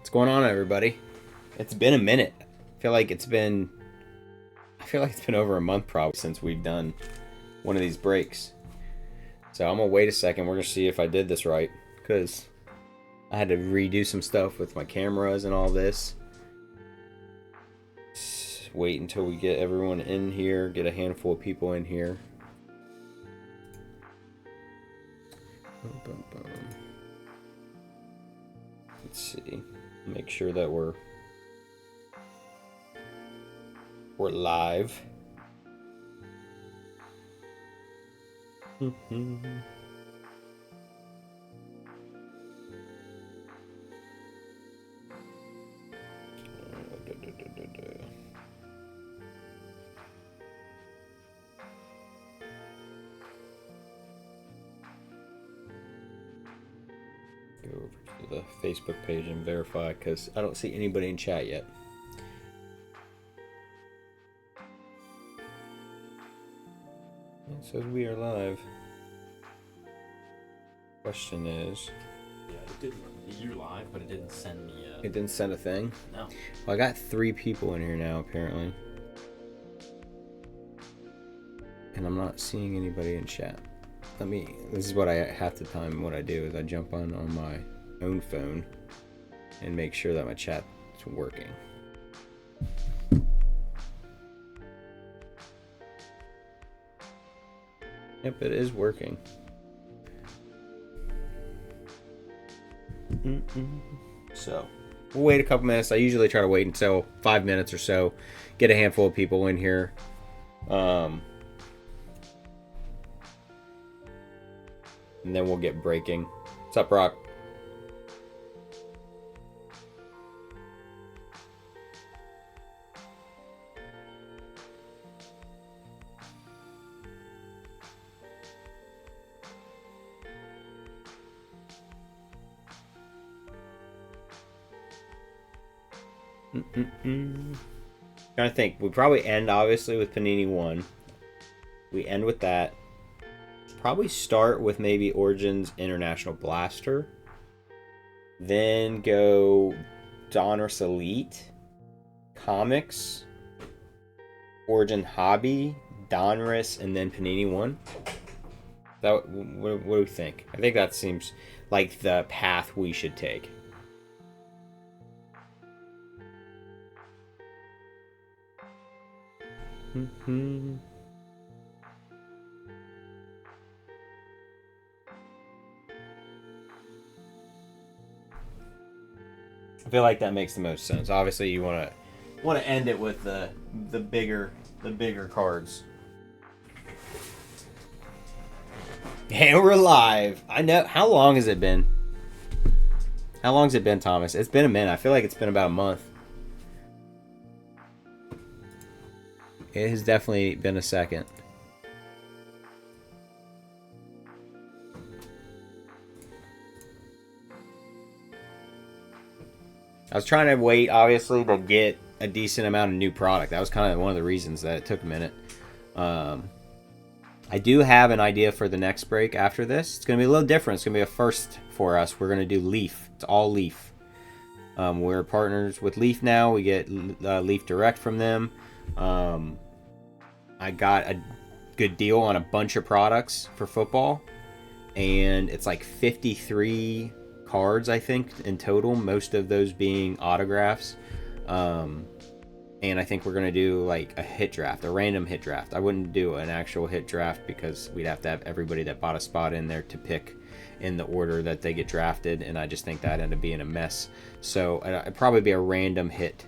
What's going on, everybody? It's been a minute. I feel like it's been over a month probably since we've done one of these breaks. So I'm gonna wait a second. We're gonna see if I did this right, because I had to redo some stuff with my cameras and all this. Just wait until we get everyone in here, get a handful of people in here. Boom, boom, boom. Let's see. Make sure that we're live. Go over to the Facebook page and verify, because I don't see anybody in chat yet. It says we are live. Question is... Yeah, it didn't. You're live, but it didn't send me a... It didn't send a thing? No. Well, I got 3 people in here now, apparently. And I'm not seeing anybody in chat. This is what I have to time. What I do is I jump on my own phone and make sure that my chat's working. Yep, it is working. So, we'll wait a couple minutes. I usually try to wait until 5 minutes or so, get a handful of people in here. And then we'll get breaking. What's up, Brock? Trying to think. We probably end, obviously, with Panini 1. We end with that. Probably start with maybe Origins International Blaster. Then go Donruss Elite, Comics, Origin Hobby, Donruss, and then Panini 1. What do we think? I think that seems like the path we should take. I feel like that makes the most sense. Obviously, you want to end it with the bigger cards. And we're live. I know. How long has it been? How long has it been, Thomas? It's been a minute. I feel like it's been about a month. It has definitely been a second. I was trying to wait, obviously, to get a decent amount of new product. That was kind of one of the reasons that it took a minute. I do have an idea for the next break after this. It's going to be a little different. It's going to be a first for us. We're going to do Leaf. It's all Leaf. We're partners with Leaf now. We get Leaf Direct from them. I got a good deal on a bunch of products for football. And it's like 53 cards, I think, in total, most of those being autographs. And I think we're going to do like a hit draft, a random hit draft. I wouldn't do an actual hit draft because we'd have to have everybody that bought a spot in there to pick in the order that they get drafted, and I just think that ended up being a mess. So it'd probably be a random hit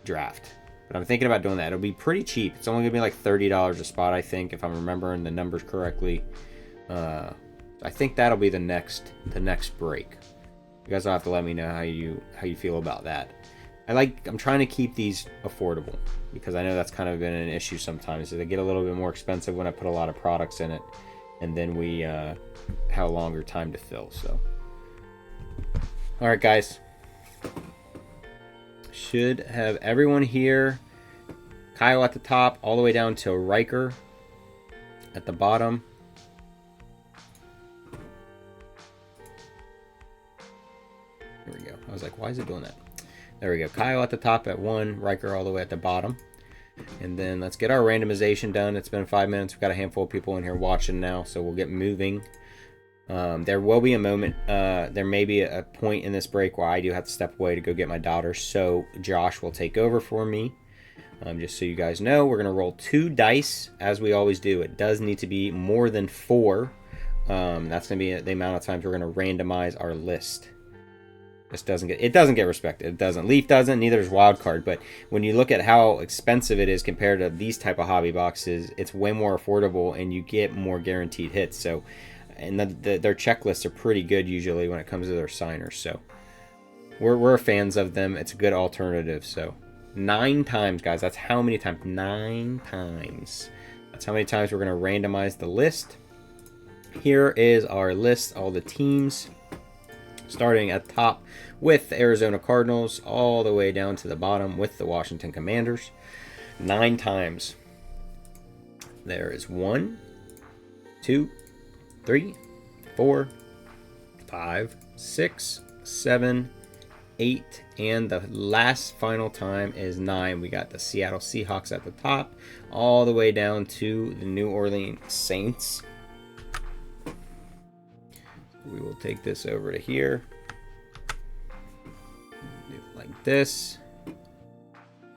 draft. But I'm thinking about doing that. It'll be pretty cheap. It's only going to be like $30 a spot, I think, if I'm remembering the numbers correctly. I think that'll be the next break. You guys will have to let me know how you feel about that. I'm trying to keep these affordable, because I know that's kind of been an issue sometimes. They get a little bit more expensive when I put a lot of products in it, and then we have a longer time to fill. So, all right, guys, should have everyone here. Kyle at the top, all the way down to Riker at the bottom. Here we go. was like, why is it doing that? There we go. Kyle at the top at 1, Riker all the way at the bottom. And then let's get our randomization done. It's been 5 minutes. We've got a handful of people in here watching now, so we'll get moving. There will be a moment, there may be a point in this break where I do have to step away to go get my daughter, so Josh will take over for me. Just so you guys know, we're going to roll 2 dice, as we always do. It does need to be more than 4. That's going to be the amount of times we're going to randomize our list. It doesn't get respected. It doesn't. Leaf doesn't, neither does Wildcard. But when you look at how expensive it is compared to these type of hobby boxes, it's way more affordable and you get more guaranteed hits. So, and their checklists are pretty good usually when it comes to their signers. So we're fans of them. It's a good alternative. So 9 times, guys. That's how many times? 9 times. That's how many times we're going to randomize the list. Here is our list, all the teams. Starting at the top with the Arizona Cardinals, all the way down to the bottom with the Washington Commanders. 9 times. There is 1, 2, 3, 4, 5, 6, 7, 8, and the last final time is 9. We got the Seattle Seahawks at the top, all the way down to the New Orleans Saints. We will take this over to here. Do it like this.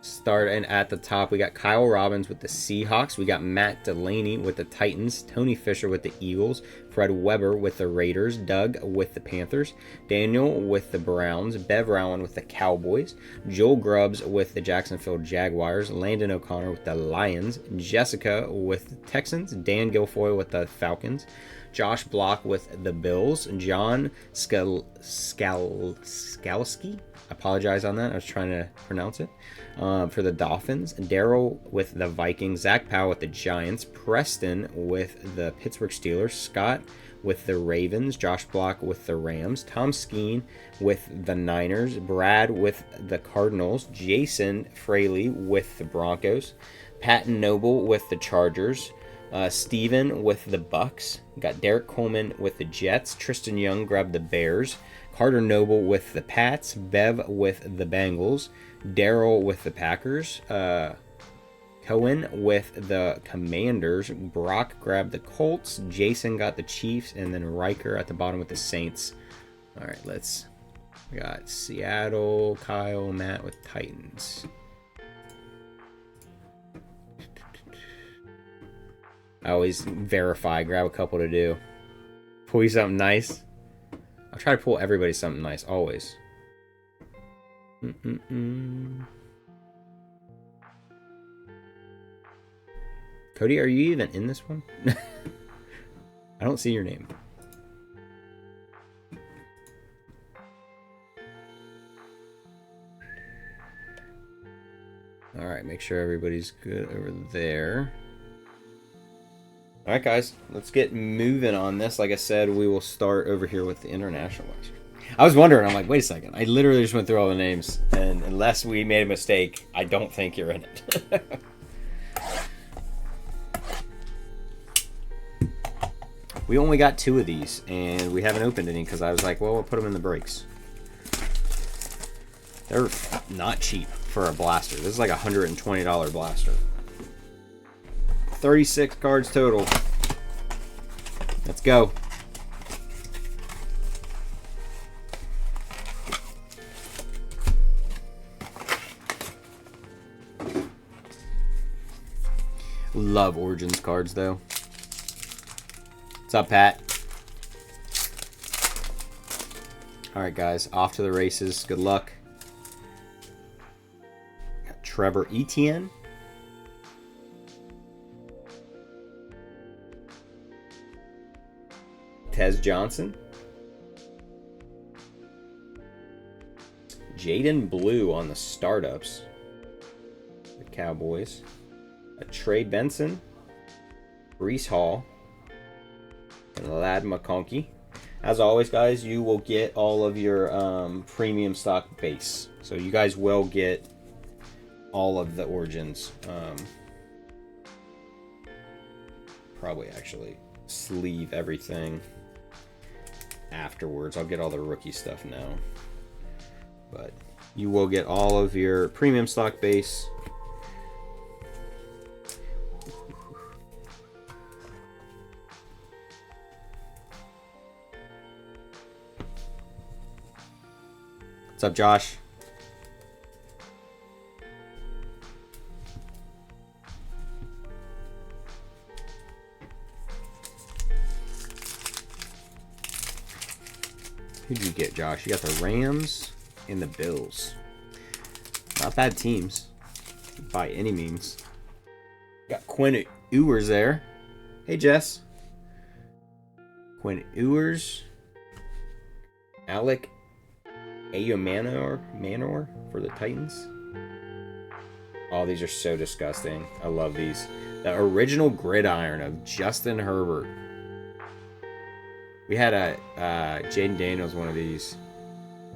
Start, and at the top we got Kyle Robbins with the Seahawks. We got Matt Delaney with the Titans. Tony Fisher with the Eagles. Fred Weber with the Raiders. Doug with the Panthers. Daniel with the Browns. Bev Rowan with the Cowboys. Joel Grubbs with the Jacksonville Jaguars. Landon O'Connor with the Lions. Jessica with the Texans. Dan Guilfoyle with the Falcons. Josh Block with the Bills. John Skalski. Apologize on that. I was trying to pronounce it. For the Dolphins. Daryl with the Vikings. Zach Powell with the Giants. Preston with the Pittsburgh Steelers. Scott with the Ravens. Josh Block with the Rams. Tom Skeen with the Niners. Brad with the Cardinals. Jason Fraley with the Broncos. Patton Noble with the Chargers. Steven with the Bucks. Got Derek Coleman with the Jets. Tristan Young grabbed the Bears. Carter Noble with the Pats. Bev with the Bengals. Daryl with the Packers. Cohen with the Commanders. Brock grabbed the Colts. Jason got the Chiefs. And then Riker at the bottom with the Saints. All right, we got Seattle, Kyle, Matt with Titans. I always verify, grab a couple to do. Pull you something nice. I'll try to pull everybody something nice, always. Cody, are you even in this one? I don't see your name. Alright, make sure everybody's good over there. Alright guys, let's get moving on this. Like I said, we will start over here with the international ones. I was wondering, I'm like, wait a second. I literally just went through all the names, and unless we made a mistake, I don't think you're in it. We only got 2 of these, and we haven't opened any because I was like, well, we'll put them in the breaks. They're not cheap for a blaster. This is like a $120 blaster. 36 cards total. Let's go. Love Origins cards though. What's up, Pat? Alright guys, off to the races. Good luck. Got Trevor Etienne. Tez Johnson. Jaden Blue on the startups. The Cowboys. A Trey Benson. Brees Hall. And Lad McConkey. As always, guys, you will get all of your premium stock base. So you guys will get all of the Origins. Probably actually sleeve everything afterwards. I'll get all the rookie stuff now. but you will get all of your premium stock base. What's up, Josh? Who'd you get, Josh? You got the Rams and the Bills. Not bad teams by any means. Got Quinn Ewers there. Hey, Jess. Quinn Ewers. Alec Manor for the Titans. Oh, these are so disgusting. I love these. The original gridiron of Justin Herbert. We had a Jaden Daniels one of these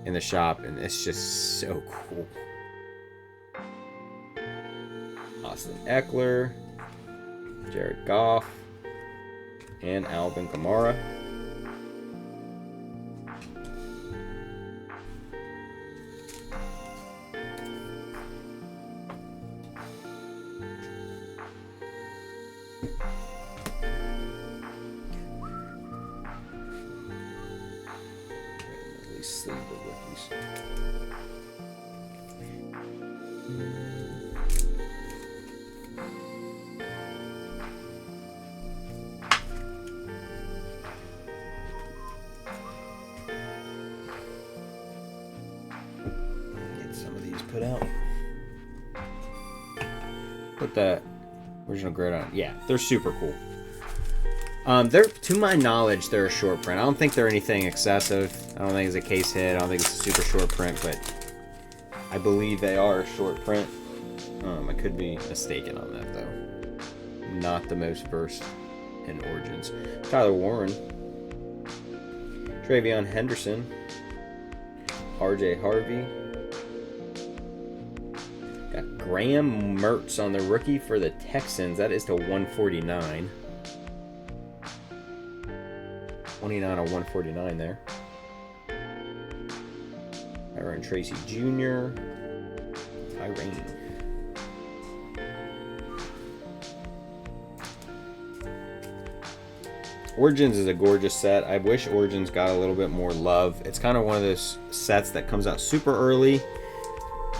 in the shop, and it's just so cool. Austin Eckler, Jared Goff, and Alvin Kamara. Sleeve the rookies. Get some of these put out. Put the original grid on. Yeah, they're super cool. They're, to my knowledge, they're a short print. I don't think they're anything excessive. I don't think it's a case hit. I don't think it's a super short print, but I believe they are a short print. I could be mistaken on that, though. Not the most versed in Origins. Tyler Warren. Travion Henderson. RJ Harvey. Got Graham Mertz on the rookie for the Texans. That is to 149. 29 of 149 there. Aaron Tracy Jr. Irene. Origins is a gorgeous set. I wish Origins got a little bit more love. It's kind of one of those sets that comes out super early,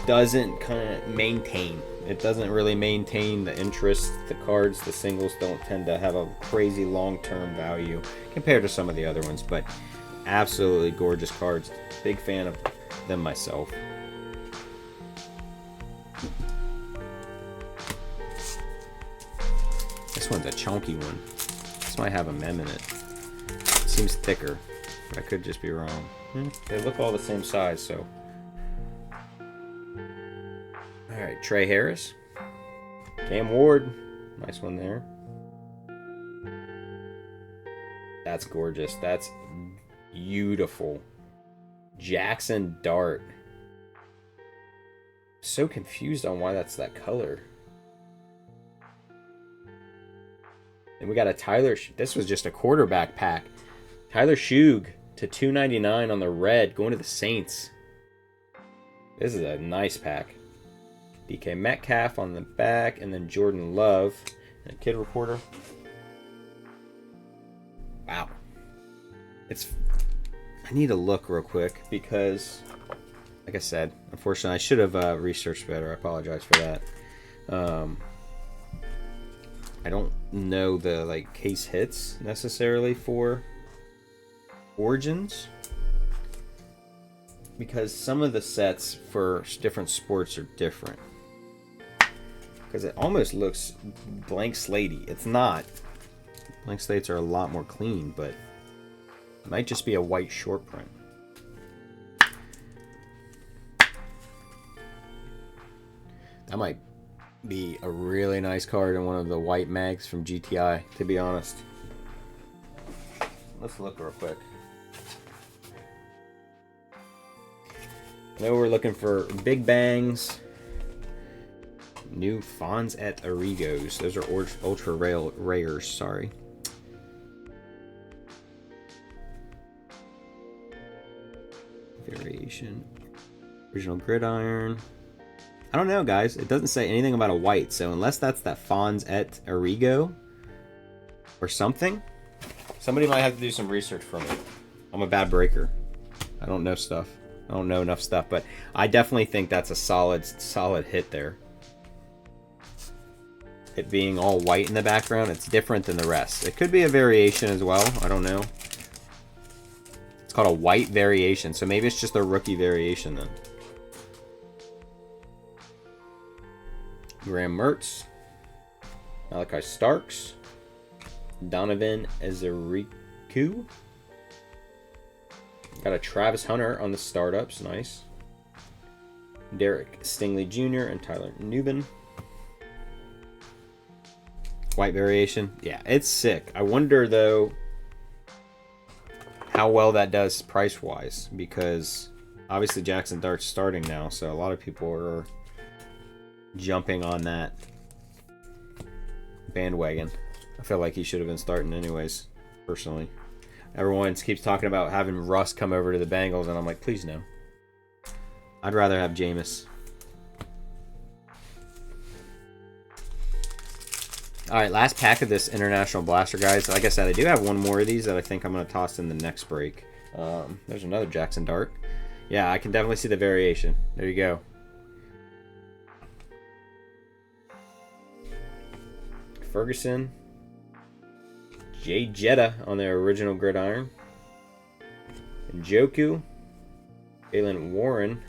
doesn't kind of maintain. It doesn't really maintain the interest. The cards, the singles don't tend to have a crazy long-term value compared to some of the other ones, but absolutely gorgeous cards. Big fan of them myself. This one's a chunky one. This might have a mem in it. Seems thicker, but I could just be wrong. They look all the same size, so. Alright, Trey Harris. Cam Ward. Nice one there. That's gorgeous. That's beautiful. Jackson Dart. So confused on why that's that color. And we got a Tyler. This was just a quarterback pack. Tyler Shug to 299 on the red, going to the Saints. This is a nice pack. DK Metcalf on the back, and then Jordan Love, and a kid reporter. Wow. I need to look real quick because, like I said, unfortunately I should have researched better. I apologize for that. I don't know the case hits necessarily for Origins, because some of the sets for different sports are different. Because it almost looks blank slatey. It's not. Blank slates are a lot more clean, but it might just be a white short print. That might be a really nice card in one of the white mags from GTI, to be honest. Let's look real quick. I know we're looking for Big Bangs. New Fonz et Arrigos. Those are ultra rares, sorry. Variation. Original gridiron. I don't know, guys. It doesn't say anything about a white, so unless that's that Fonz et Arrigo or something, somebody might have to do some research for me. I'm a bad breaker. I don't know stuff. I don't know enough stuff, but I definitely think that's a solid hit there. It being all white in the background, it's different than the rest. It could be a variation as well. I don't know. It's called a white variation, so maybe it's just a rookie variation then. Graham Mertz, Malachi Starks, Donovan Ezeriku. Got a Travis Hunter on the startups, nice. Derek Stingley Jr. and Tyler Newbin. White variation, yeah, it's sick. I wonder though how well that does price-wise, because obviously Jackson Dart's starting now, so a lot of people are jumping on that bandwagon. I feel like he should have been starting anyways, personally. Everyone keeps talking about having Russ come over to the Bengals, and I'm like, please no. I'd rather have Jameis. Alright, last pack of this International Blaster, guys. Like I said, I do have one more of these that I think I'm going to toss in the next break. There's another Jackson Dart. Yeah, I can definitely see the variation. There you go. Ferguson, Jay Jetta on their original gridiron, Njoku, Jalen Warren,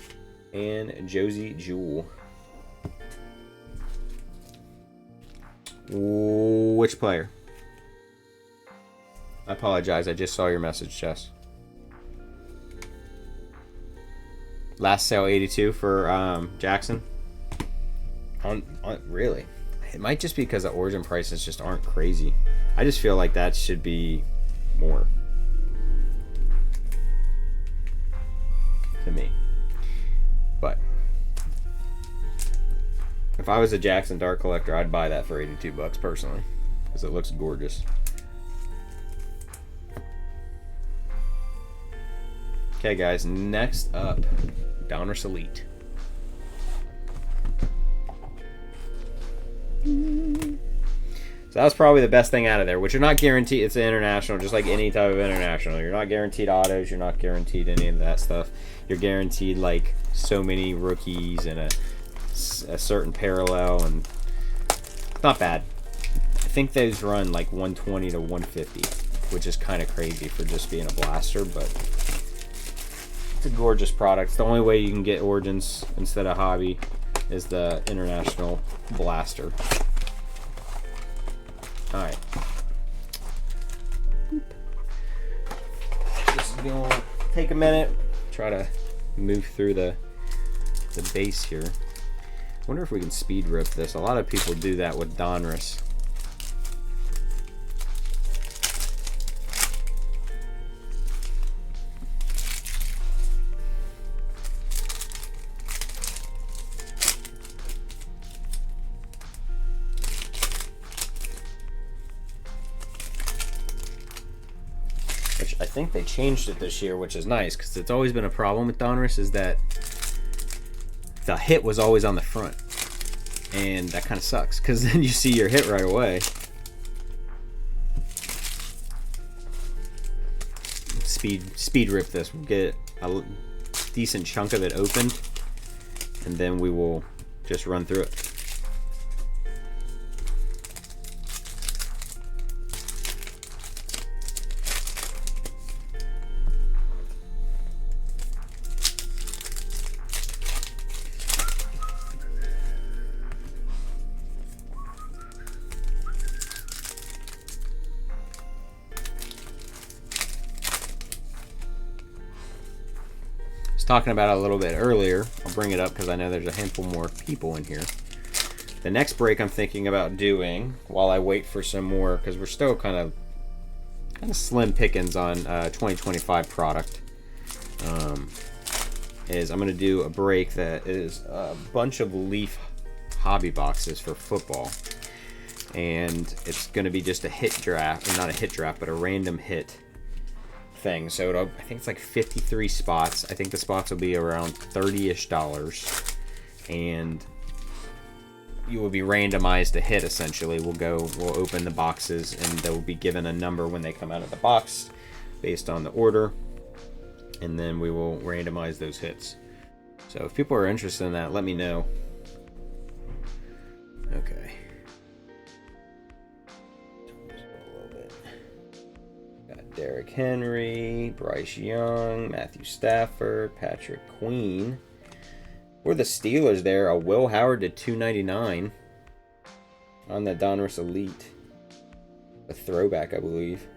and Josie Jewell. Which player? I apologize, I just saw your message, Chess. Last sale 82 for Jackson. Really? It might just be because the origin prices just aren't crazy. I just feel like that should be more. To me. But if I was a Jackson Dart collector, I'd buy that for 82 bucks personally. Because it looks gorgeous. Okay guys, next up, Donruss Elite. So that was probably the best thing out of there, which you're not guaranteed. It's an international, just like any type of international. You're not guaranteed autos. You're not guaranteed any of that stuff. You're guaranteed like so many rookies and a certain parallel, and it's not bad. I think those run like 120 to 150, which is kind of crazy for just being a blaster, but it's a gorgeous product. It's the only way you can get Origins instead of Hobby is the international blaster. Alright. This is going to take a minute. Try to move through the base here. I wonder if we can speed rip this. A lot of people do that with Donruss. I think they changed it this year, which is nice, because it's always been a problem with Donruss is that the hit was always on the front, and that kind of sucks, because then you see your hit right away. Speed rip this. We'll get a decent chunk of it opened, and then we will just run through it. Talking about it a little bit earlier. I'll bring it up because I know there's a handful more people in here. The next break I'm thinking about doing while I wait for some more, because we're still kind of slim pickings on 2025 product, is I'm going to do a break that is a bunch of Leaf hobby boxes for football, and it's going to be just a hit draft, or not a hit draft, but a random hit thing. So I think it's like 53 spots. I think the spots will be around $30-ish, and you will be randomized to hit. Essentially, we'll open the boxes, and they will be given a number when they come out of the box, based on the order, and then we will randomize those hits. So if people are interested in that, let me know. Okay. Derrick Henry, Bryce Young, Matthew Stafford, Patrick Queen. For the Steelers there, a Will Howard to 299 on the Donruss Elite. A throwback, I believe.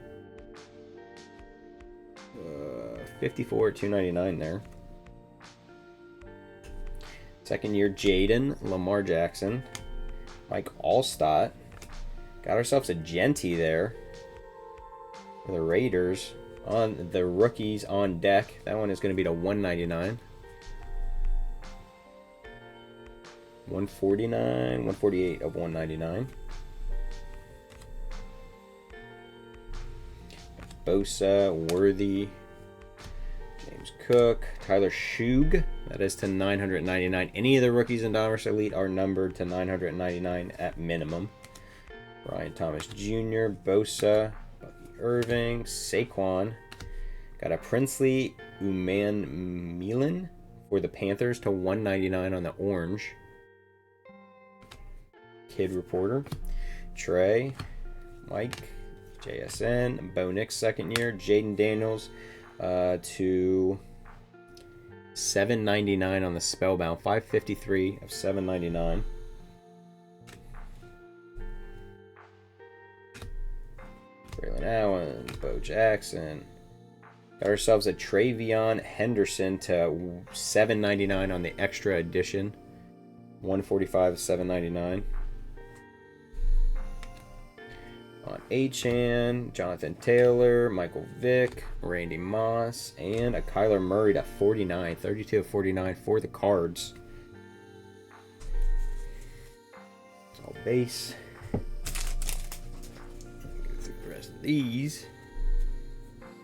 54 299 there. Second year Jaden, Lamar Jackson, Mike Allstott. Got ourselves a Genty there. The Raiders on the rookies on deck. That one is going to be to 199. 149, 148 of 199. Bosa, Worthy, James Cook, Tyler Shug. That is to 999. Any of the rookies in Donruss Elite are numbered to 999 at minimum. Brian Thomas Jr., Bosa, Irving, Saquon. Got a Princely Uman Milan for the Panthers to 199 on the orange. Kid Reporter. Trey, Mike, JSN, Bo Nix second year, Jaden Daniels to 799 on the Spellbound, 553 of 799. Braylon Allen, Bo Jackson. Got ourselves a Travion Henderson to 799 on the extra edition. 145 of 799. On Achan, Jonathan Taylor, Michael Vick, Randy Moss, and a Kyler Murray to 49. 32 of 49 for the Cards. It's all base. These.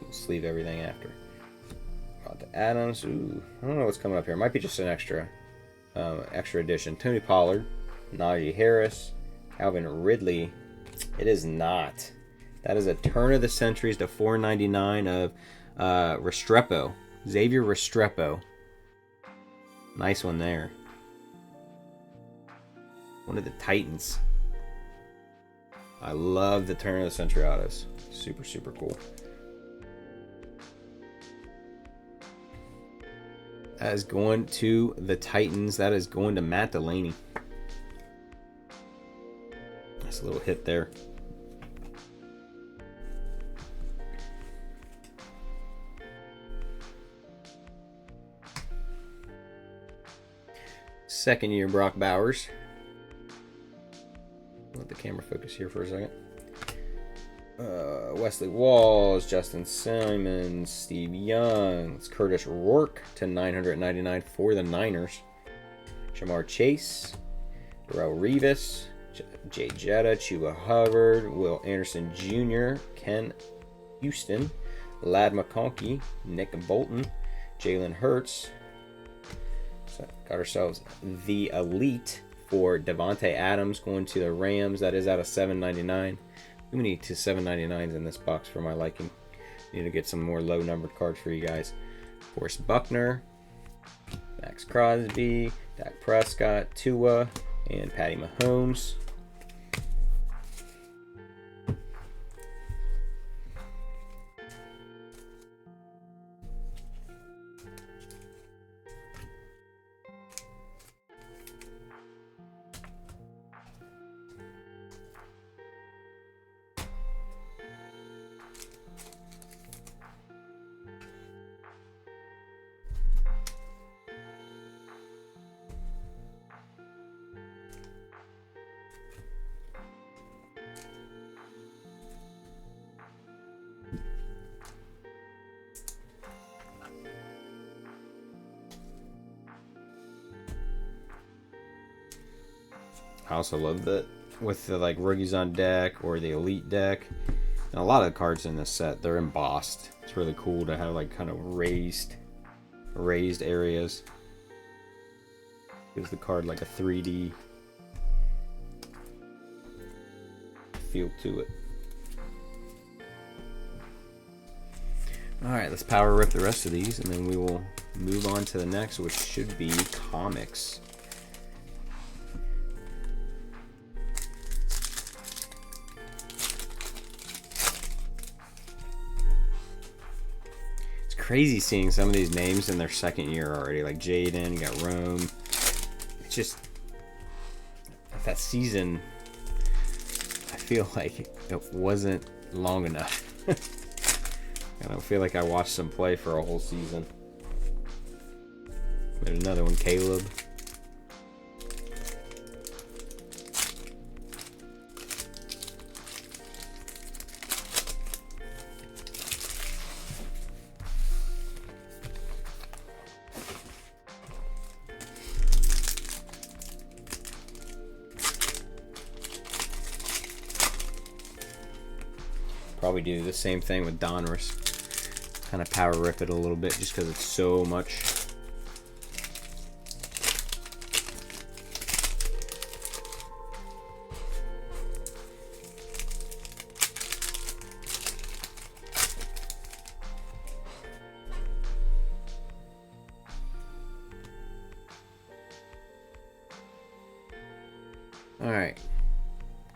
We'll sleeve everything after. Got the Adams. Ooh, I don't know what's coming up here. Might be just an extra edition. Tony Pollard, Najee Harris, Calvin Ridley. It is not. That is a turn of the centuries to 499 of Restrepo. Xavier Restrepo. Nice one there. One of the Titans. I love the turn of the century autos. Super, super cool. That is going to the Titans. That is going to Matt Delaney. Nice little hit there. Second year Brock Bowers. Let the camera focus here for a second. Wesley Walls, Justin Simons, Steve Young, it's Curtis Rourke to 999 for the Niners. Shamar Chase, Darrell Revis, Jay Jetta, Chuba Hubbard, Will Anderson Jr., Ken Houston, Ladd McConkey, Nick Bolton, Jalen Hurts. So got ourselves the Elite for Devontae Adams going to the Rams. That is out of 799. Too many 799s in this box for my liking. Need to get some more low numbered cards for you guys. Forrest Buckner, Max Crosby, Dak Prescott, Tua, and Patty Mahomes. I also love that with the like rookies on deck or the elite deck, And a lot of the cards in this set, they're embossed. It's really cool to have like kind of raised areas. Gives the card like a 3D feel to it. Alright, let's power rip the rest of these, and then we will move on to the next, which should be comics. It's crazy seeing some of these names in their second year already, like Jaden, you got Rome. It's just, that season, I feel like it wasn't long enough. I don't feel like I watched them play for a whole season. There's another one, Caleb. Probably do the same thing with Donruss. Kind of power rip it a little bit just because it's so much. All right,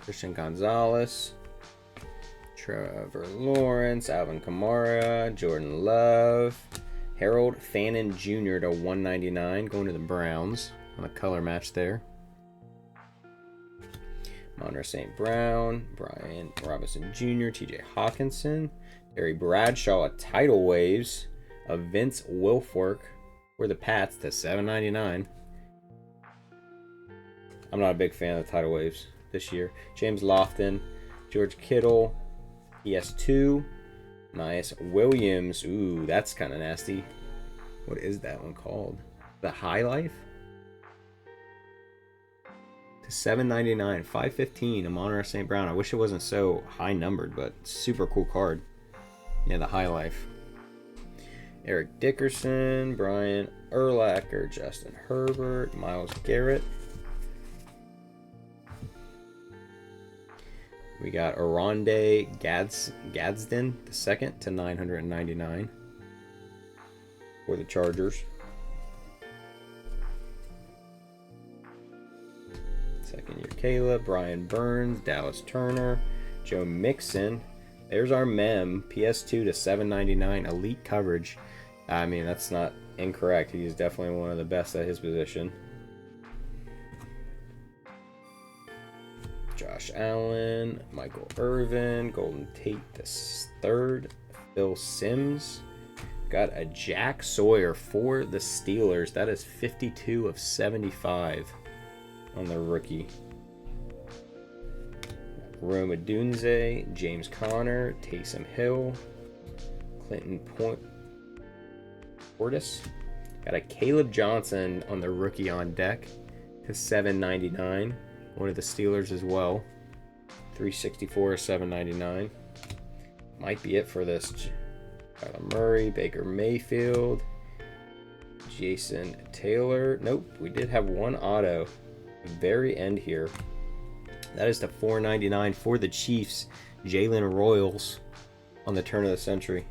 Christian Gonzalez, Trevor Lawrence, Alvin Kamara, Jordan Love, Harold Fannin Jr. to 199, going to the Browns on a color match there. Monroe St. Brown, Brian Robinson Jr., TJ Hawkinson, Terry Bradshaw, Tidal Waves of Vince Wilfork for the Pats to 799. I'm not a big fan of the Tidal Waves this year. James Lofton, George Kittle, PS2, Nias Williams. Ooh, that's kind of nasty. What is that one called? The High Life? To 799, 515, a Monroe St. Brown. I wish it wasn't so high numbered, but super cool card. Yeah, the High Life. Eric Dickerson, Brian Urlacher, Justin Herbert, Myles Garrett. We got Aronde Gadsden the second to 999 for the Chargers. Second year Caleb, Brian Burns, Dallas Turner, Joe Mixon. There's our mem, PS2 to 799, elite coverage. I mean, that's not incorrect. He's definitely one of the best at his position. Josh Allen, Michael Irvin, Golden Tate the third, Phil Simms. Got a Jack Sawyer for the Steelers. That is 52 of 75 on the rookie. Rome Odunze, James Conner, Taysom Hill, Clinton Portis. Got a Caleb Johnson on the rookie on deck to 799. One of the Steelers as well. 364 or 799. Might be it for this. Kyler Murray, Baker Mayfield, Jason Taylor. Nope, we did have one auto. Very end here. That is to 499 for the Chiefs. Jalen Royals on the turn of the century.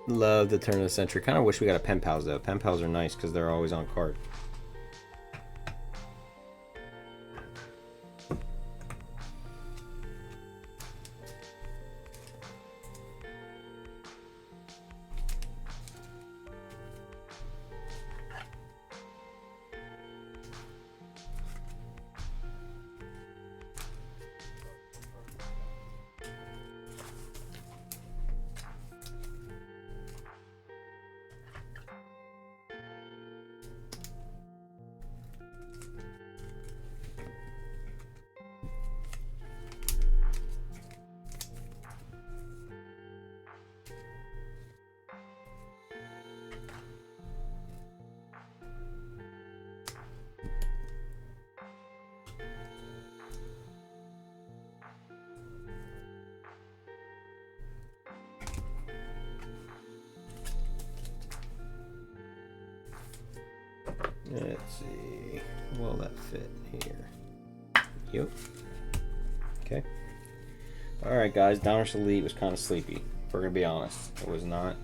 Love the turn of the century. Kind of wish we got a pen pals though. Pen pals are nice because they're always on card. Let's see. Will that fit here? Yep. Okay. Alright, guys. Donruss Elite was kind of sleepy. If we're going to be honest. It was not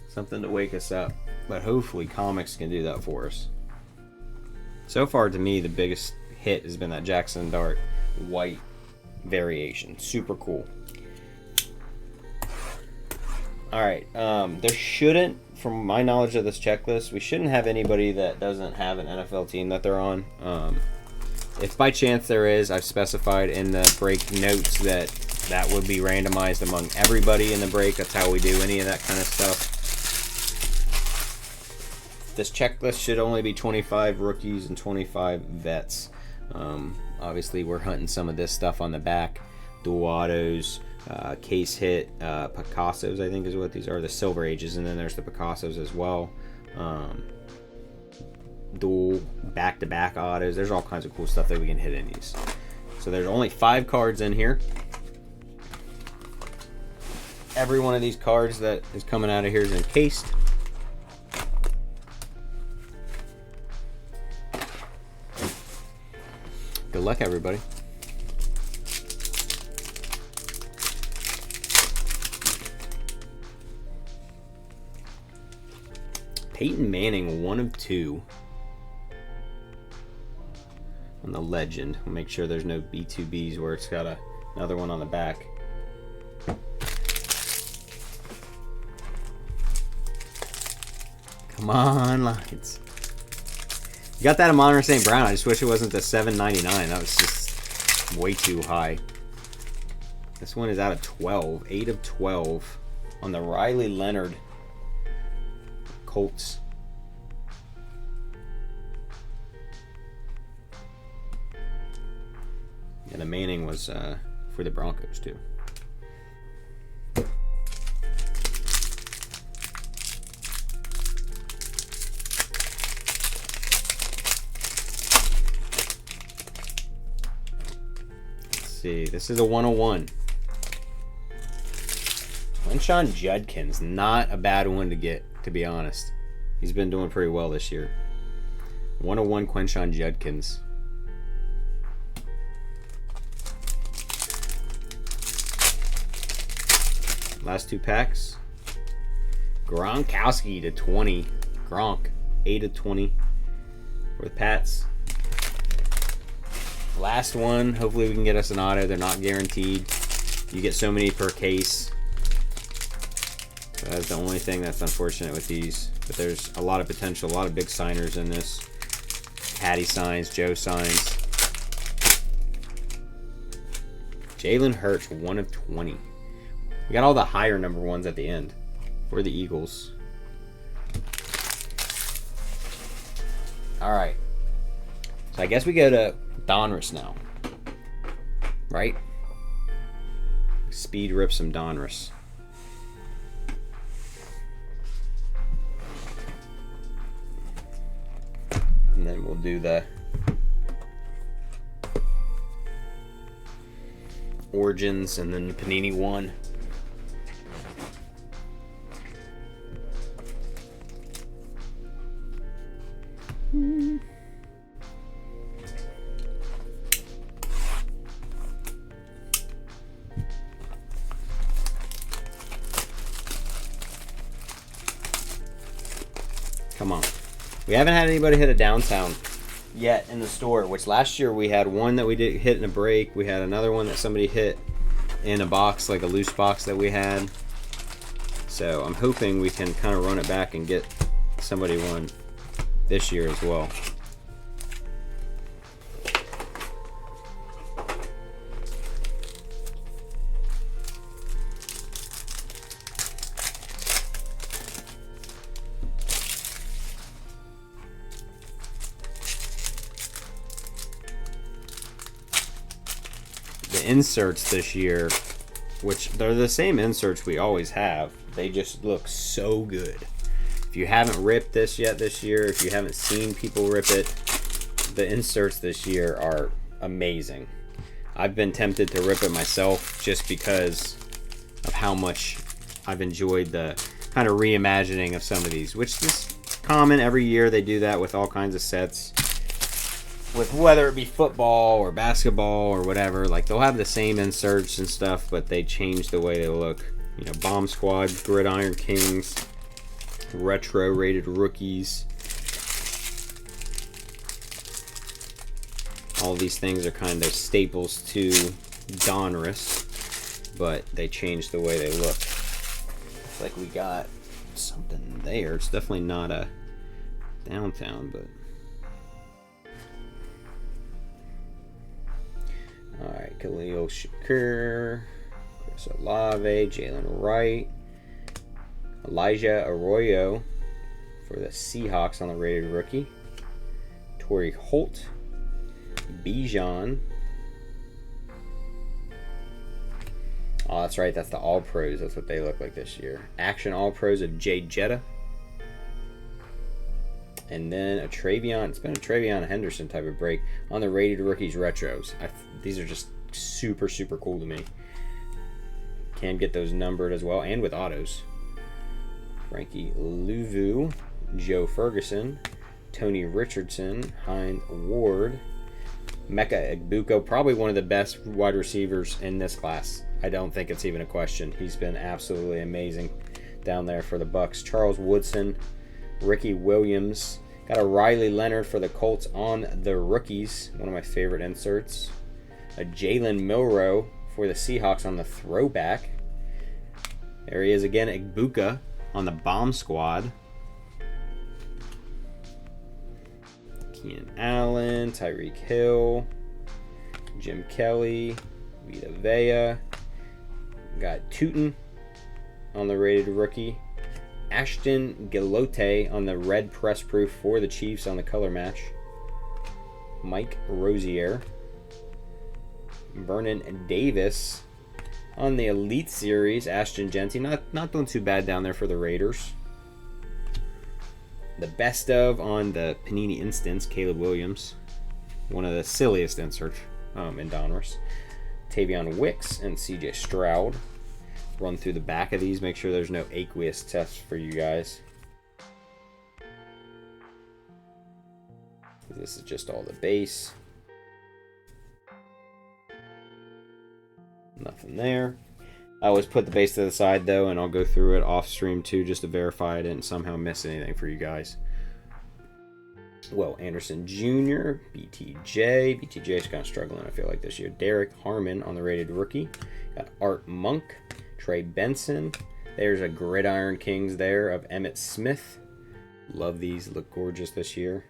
something to wake us up. But hopefully comics can do that for us. So far, to me, the biggest hit has been that Jackson Dart white variation. Super cool. Alright, there shouldn't, from my knowledge of this checklist, we shouldn't have anybody that doesn't have an NFL team that they're on. If by chance there is, I've specified in the break notes that would be randomized among everybody in the break. That's how we do any of that kind of stuff. This checklist should only be 25 rookies and 25 vets. Obviously, we're hunting some of this stuff on the back. Dual autos. Case hit Picassos, I think is what these are, the Silver Ages, and then there's the Picassos as well. Dual back-to-back autos. There's all kinds of cool stuff that we can hit in these. So there's only 5 cards in here. Every one of these cards that is coming out of here is encased. Good luck, everybody. Peyton Manning, 1 of 2 on the legend. We'll make sure there's no B2Bs where it's got another one on the back. Come on, Lions. You got that in Walnut St. Brown. I just wish it wasn't the $7.99. That was just way too high. This one is out of 12. 8 of 12 on the Riley Leonard Colts. Yeah, the Manning was for the Broncos too. Let's see. This is a 101. Quinshon Judkins, not a bad one to get, to be honest. He's been doing pretty well this year. 101 Quinshon Judkins. Last 2 packs. Gronkowski to 20. Gronk, 8 of 20 for the Pats. Last one. Hopefully we can get us an auto. They're not guaranteed. You get so many per case. That's the only thing that's unfortunate with these. But there's a lot of potential, a lot of big signers in this. Patty signs, Joe signs. Jalen Hurts, 1 of 20. We got all the higher number ones at the end for the Eagles. All right. So I guess we go to Donruss now. Right? Speed rip some Donruss. And then we'll do the Origins and then the Panini 1. Come on. We haven't had anybody hit a downtown yet in the store, which last year we had one that we did hit in a break. We had another one that somebody hit in a box, like a loose box that we had. So I'm hoping we can kind of run it back and get somebody one this year as well. The inserts this year, which they're the same inserts we always have, they just look so good. If you haven't ripped this yet this year, if you haven't seen people rip it, the inserts this year are amazing. I've been tempted to rip it myself just because of how much I've enjoyed the kind of reimagining of some of these, which this common. Every year they do that with all kinds of sets. With whether it be football or basketball or whatever, like they'll have the same inserts and stuff, but they change the way they look. You know, Bomb Squad, Gridiron Kings, retro rated rookies. All these things are kind of staples to Donruss, but they change the way they look. It's like we got something there. It's definitely not a downtown, but alright, Khalil Shakur, Chris Olave, Jalen Wright, Elijah Arroyo for the Seahawks on the rated rookie, Torrey Holt, Bijan. Oh, that's right, that's the All Pros. That's what they look like this year. Action All Pros of Jay Jetta. And then a Travion, it's been a Travion Henderson type of break on the rated rookies retros. These are just super, super cool to me. Can get those numbered as well, and with autos. Frankie Louvu, Joe Ferguson, Tony Richardson, Hines Ward, Mecca Egbuka, probably one of the best wide receivers in this class. I don't think it's even a question. He's been absolutely amazing down there for the Bucks. Charles Woodson, Ricky Williams. Got a Riley Leonard for the Colts on the rookies. One of my favorite inserts. A Jalen Milroe for the Seahawks on the throwback. There he is again, Egbuka on the Bomb Squad. Keenan Allen, Tyreek Hill, Jim Kelly, Vita Vea. Got Tootin on the rated rookie. Ashton Gilote on the red press proof for the Chiefs on the color match. Mike Rozier. Vernon Davis on the Elite Series. Ashton Genty, not doing too bad down there for the Raiders. The best of on the Panini Instance, Caleb Williams. One of the silliest inserts in Donruss. Tavion Wicks and CJ Stroud. Run through the back of these, make sure there's no aqueous tests for you guys. This is just all the base. Nothing there. I always put the base to the side though, and I'll go through it off stream too just to verify I didn't somehow miss anything for you guys. Will Anderson Jr., BTJ. BTJ's kind of struggling, I feel like, this year. Derek Harmon on the rated rookie. Got Art Monk, Trey Benson. There's a Gridiron Kings there of Emmitt Smith. Love these, look gorgeous this year.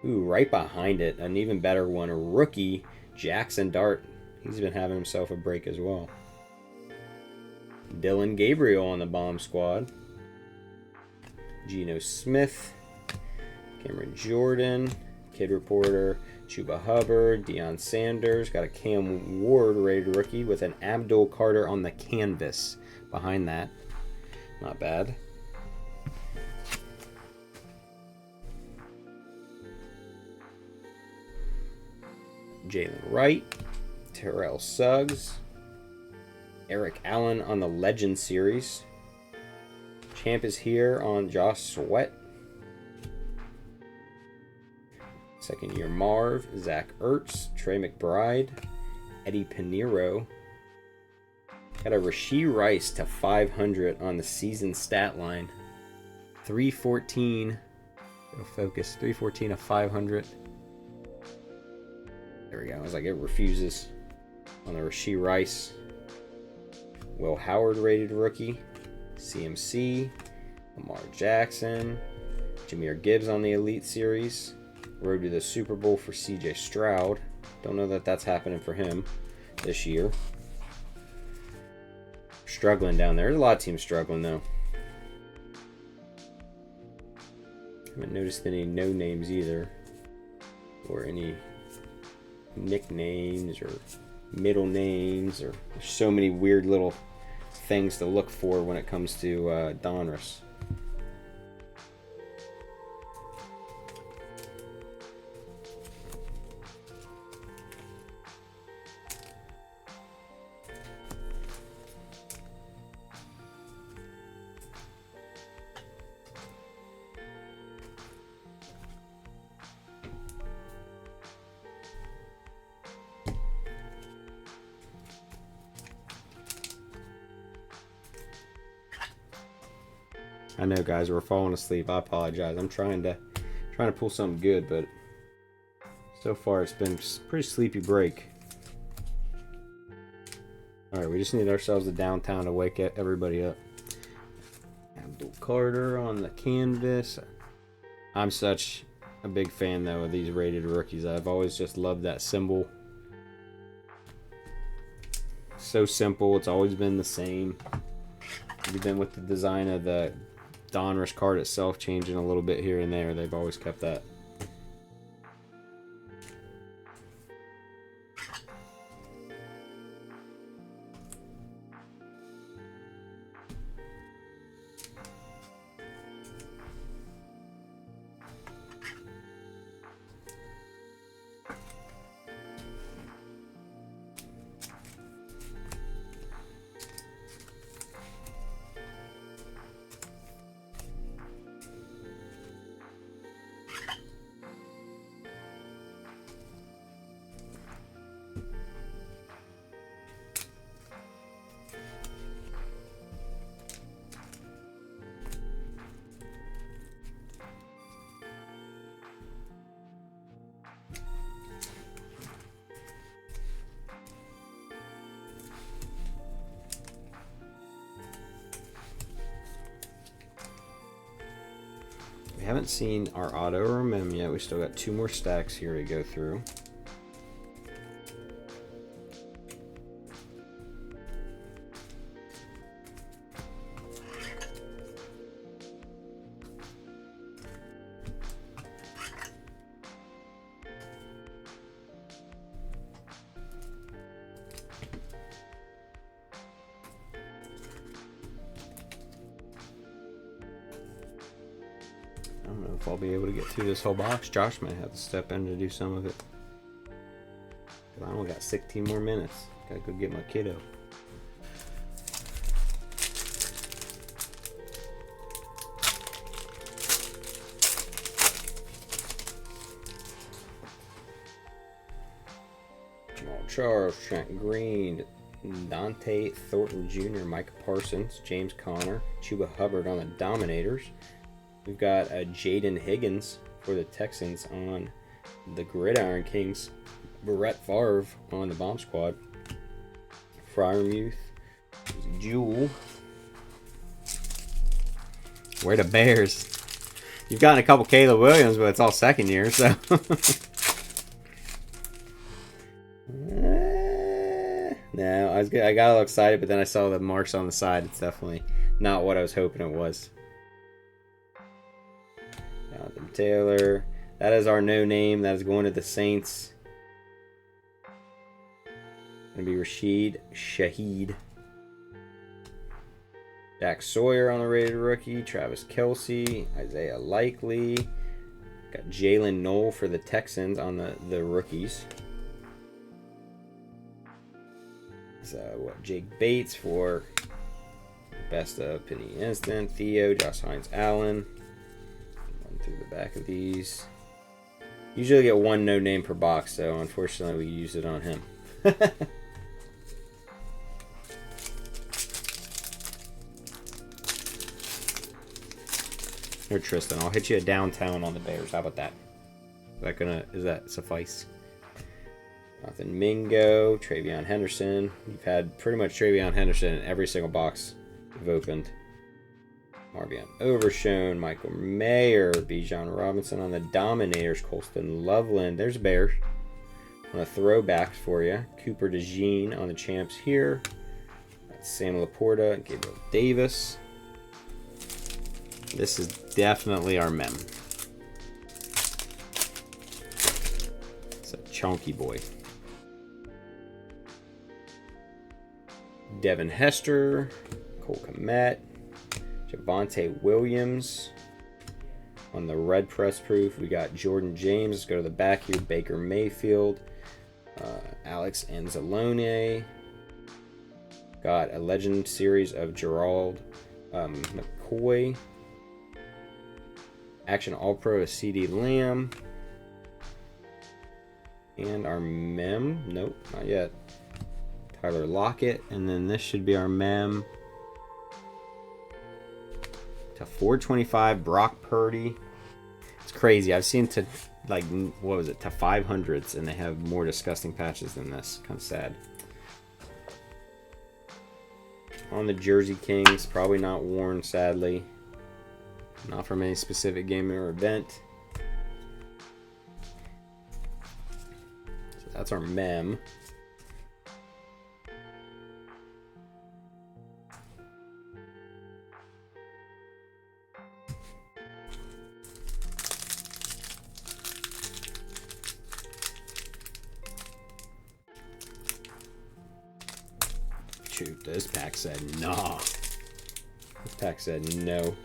Ooh, right behind it, an even better one, a rookie, Jackson Dart. He's been having himself a break as well. Dylan Gabriel on the Bomb Squad. Geno Smith. Cameron Jordan. Kid Reporter. Chuba Hubbard. Deion Sanders. Got a Cam Ward rated rookie with an Abdul Carter on the canvas behind that. Not bad. Jalen Wright. Terrell Suggs. Eric Allen on the Legend Series. Champ is here on Josh Sweat. Second year Marv. Zach Ertz. Trey McBride. Eddie Pinheiro. Got a Rashee Rice to 500 on the season stat line. 314. Go focus. 314 of 500. There we go. I was like, it refuses on the Rashee Rice. Will Howard rated rookie. CMC. Lamar Jackson. Jahmyr Gibbs on the Elite Series. Road to the Super Bowl for CJ Stroud. Don't know that that's happening for him this year. Struggling down there. There's a lot of teams struggling though. Haven't noticed any no names either. Or any nicknames or middle names, or there's so many weird little things to look for when it comes to Donruss. I know, guys, we're falling asleep. I apologize. I'm trying to pull something good, but so far it's been a pretty sleepy break. All right, we just need ourselves a downtown to wake everybody up. Abdul Carter on the canvas. I'm such a big fan, though, of these rated rookies. I've always just loved that symbol. So simple. It's always been the same. Even with the design of the Donruss card itself changing a little bit here and there, they've always kept that. We haven't seen our auto or mem yet. We still got 2 more stacks here to go through. I don't know if I'll be able to get through this whole box. Josh might have to step in to do some of it. But I only got 16 more minutes. Gotta go get my kiddo. Jamal Charles, Trent Green, Dante Thornton Jr., Micah Parsons, James Conner, Chuba Hubbard on the Dominators. We've got Jaden Higgins for the Texans on the Gridiron Kings. Brett Favre on the Bomb Squad. Fryermuth. Jewel. Where the Bears? You've gotten a couple Caleb Williams, but it's all second year, so. No, I got a little excited, but then I saw the marks on the side. It's definitely not what I was hoping it was. Jonathan Taylor. That is our no name. That is going to the Saints. Going to be Rashid Shaheed. Jack Sawyer on the rated rookie. Travis Kelce. Isaiah Likely. Got Jalen Knoll for the Texans on the rookies. So Jake Bates for best of Panini Instant. Theo, Josh Hines Allen. Run through the back of these. Usually get one no name per box, so unfortunately we use it on him. Here, Tristan, I'll hit you a downtown on the Bears. How about that? Is that suffice? Jonathan Mingo, Travion Henderson. You've had pretty much Travion Henderson in every single box we've opened. Marvion Overshone, Michael Mayer, Bijan Robinson on the Dominators, Colston Loveland. There's Bears on the throwbacks for you. Cooper DeJean on the champs here. That's Sam Laporta and Gabriel Davis. This is definitely our mem. It's a chunky boy. Devin Hester, Cole Kmet, Javonte Williams. On the red press proof, we got Jordan James. Let's go to the back here. Baker Mayfield, Alex Anzalone. Got a legend series of Gerald McCoy. Action All-Pro is CeeDee Lamb. And our mem, nope, not yet. Tyler Lockett, and then this should be our mem. to 425 Brock Purdy. It's crazy. I've seen to like, what was it, to 500s, and they have more disgusting patches than this. Kind of sad. On the Jersey Kings, probably not worn, sadly. Not from any specific game or event. So that's our mem. Shoot, this pack said nah. This pack said no.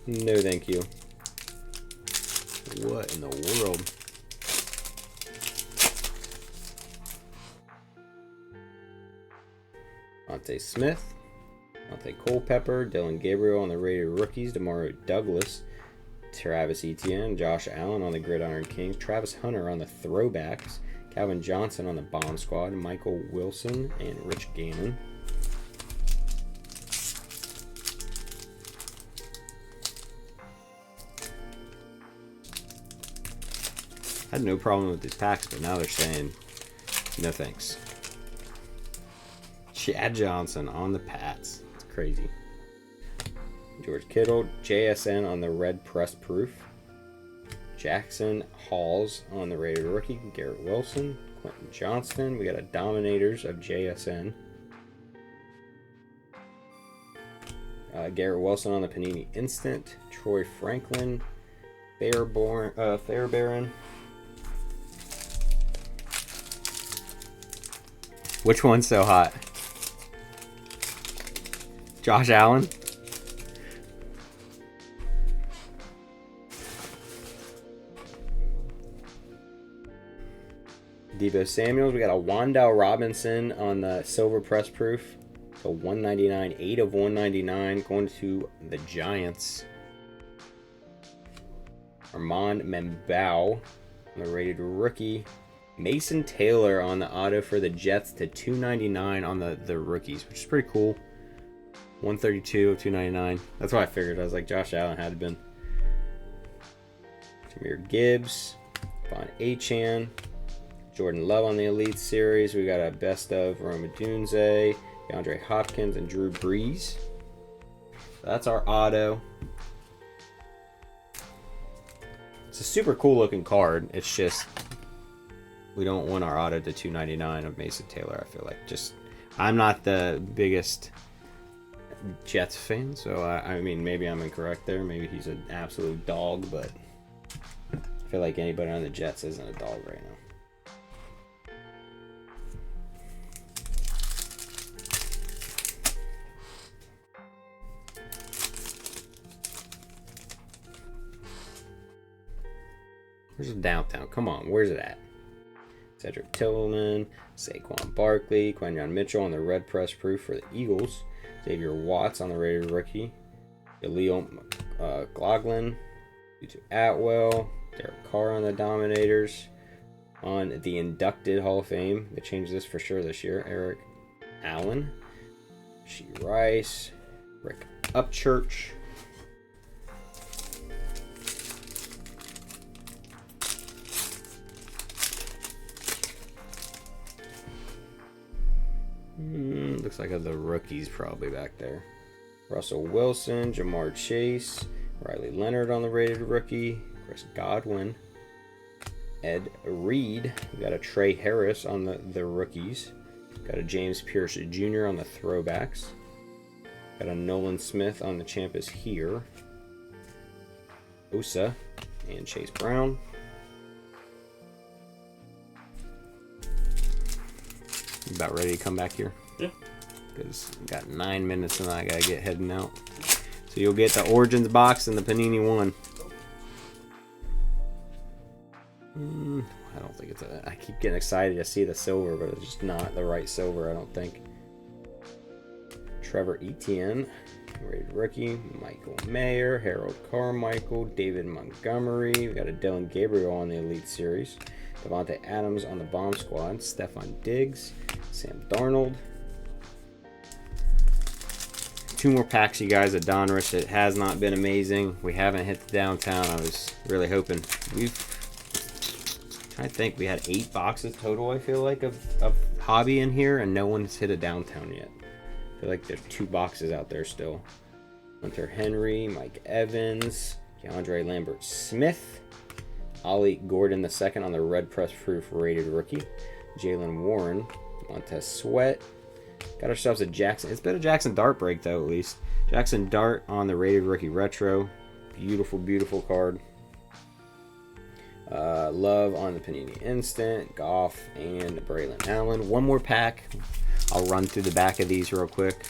No, thank you. What in the world? Monte Smith, Monte Culpepper, Dylan Gabriel on the rated rookies, Demario Douglas, Travis Etienne, Josh Allen on the Gridiron Kings, Travis Hunter on the throwbacks, Calvin Johnson on the bomb squad, Michael Wilson and Rich Gannon. I had no problem with these packs, but now they're saying no thanks. Chad Johnson on the Pats. It's crazy. George Kittle, JSN on the red press proof. Jackson Halls on the rated rookie. Garrett Wilson, Quentin Johnston. We got a Dominators of JSN. Garrett Wilson on the Panini Instant. Troy Franklin, Fairbairn. Which one's so hot? Josh Allen? Deebo Samuels. We got a Wan'Dale Robinson on the silver press proof. So 199, 8 of 199, going to the Giants. Armand Membao on the rated rookie. Mason Taylor on the auto for the Jets to 299 on the rookies, which is pretty cool. 132 of 299. That's what I figured. I was like, Josh Allen had been. Jameer Gibbs, Von Achan, Jordan Love on the Elite Series. We got a best of Roma Dunze, DeAndre Hopkins, and Drew Brees. So that's our auto. It's a super cool looking card. It's just we don't want our auto to 299 of Mason Taylor. I feel like I'm not the biggest Jets fan, so I mean maybe I'm incorrect there. Maybe he's an absolute dog, but I feel like anybody on the Jets isn't a dog right now. Where's the downtown? Come on, where's it at? Cedric Tillman, Saquon Barkley, Quinyon Mitchell on the red press proof for the Eagles. Xavier Watts on the rated rookie. Leo Gloglin, U2 Atwell, Derek Carr on the Dominators. On the inducted Hall of Fame, they changed this for sure this year. Eric Allen, She Rice, Rick Upchurch. Looks like the rookies probably back there. Russell Wilson, Jamar Chase, Riley Leonard on the rated rookie, Chris Godwin, Ed Reed. We got a Trey Harris on the rookies. Got a James Pierce Jr. on the throwbacks. Got a Nolan Smith on the Champ is Here. Osa and Chase Brown. You about ready to come back here? Yeah. Because we got 9 minutes and I gotta get heading out. So you'll get the Origins box and the Panini one. I don't think it's I keep getting excited to see the silver, but it's just not the right silver, I don't think. Trevor Etienne, rated rookie. Michael Mayer, Harold Carmichael, David Montgomery. We got a Dylan Gabriel on the Elite Series. Devontae Adams on the bomb squad. Stephon Diggs, Sam Darnold. 2 more packs, you guys, at Donruss. It has not been amazing. We haven't hit the downtown. I was really hoping. I think we had 8 boxes total, I feel like, of hobby in here, and no one's hit a downtown yet. I feel like there's 2 boxes out there still. Hunter Henry, Mike Evans, DeAndre Lambert-Smith, Ollie Gordon II on the red press proof rated rookie, Jalen Warren, Montez Sweat. Got ourselves a Jackson. It's been a Jackson Dart break, though, at least. Jackson Dart on the rated rookie retro. Beautiful, beautiful card. Love on the Panini Instant, Goff, and Braylon Allen. 1 more pack. I'll run through the back of these real quick.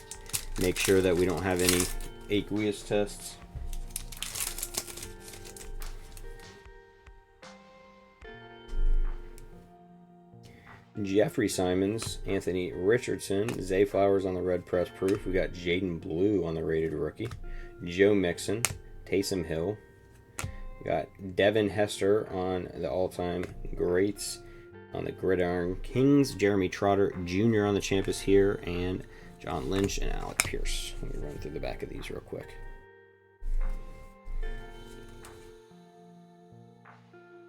Make sure that we don't have any aqueous tests. Jeffrey Simons, Anthony Richardson, Zay Flowers on the red press proof. We got Jaden Blue on the rated rookie. Joe Mixon, Taysom Hill. We got Devin Hester on the all-time greats on the Gridiron Kings. Jeremy Trotter Jr. on the Champus here, and John Lynch and Alec Pierce. Let me run through the back of these real quick. I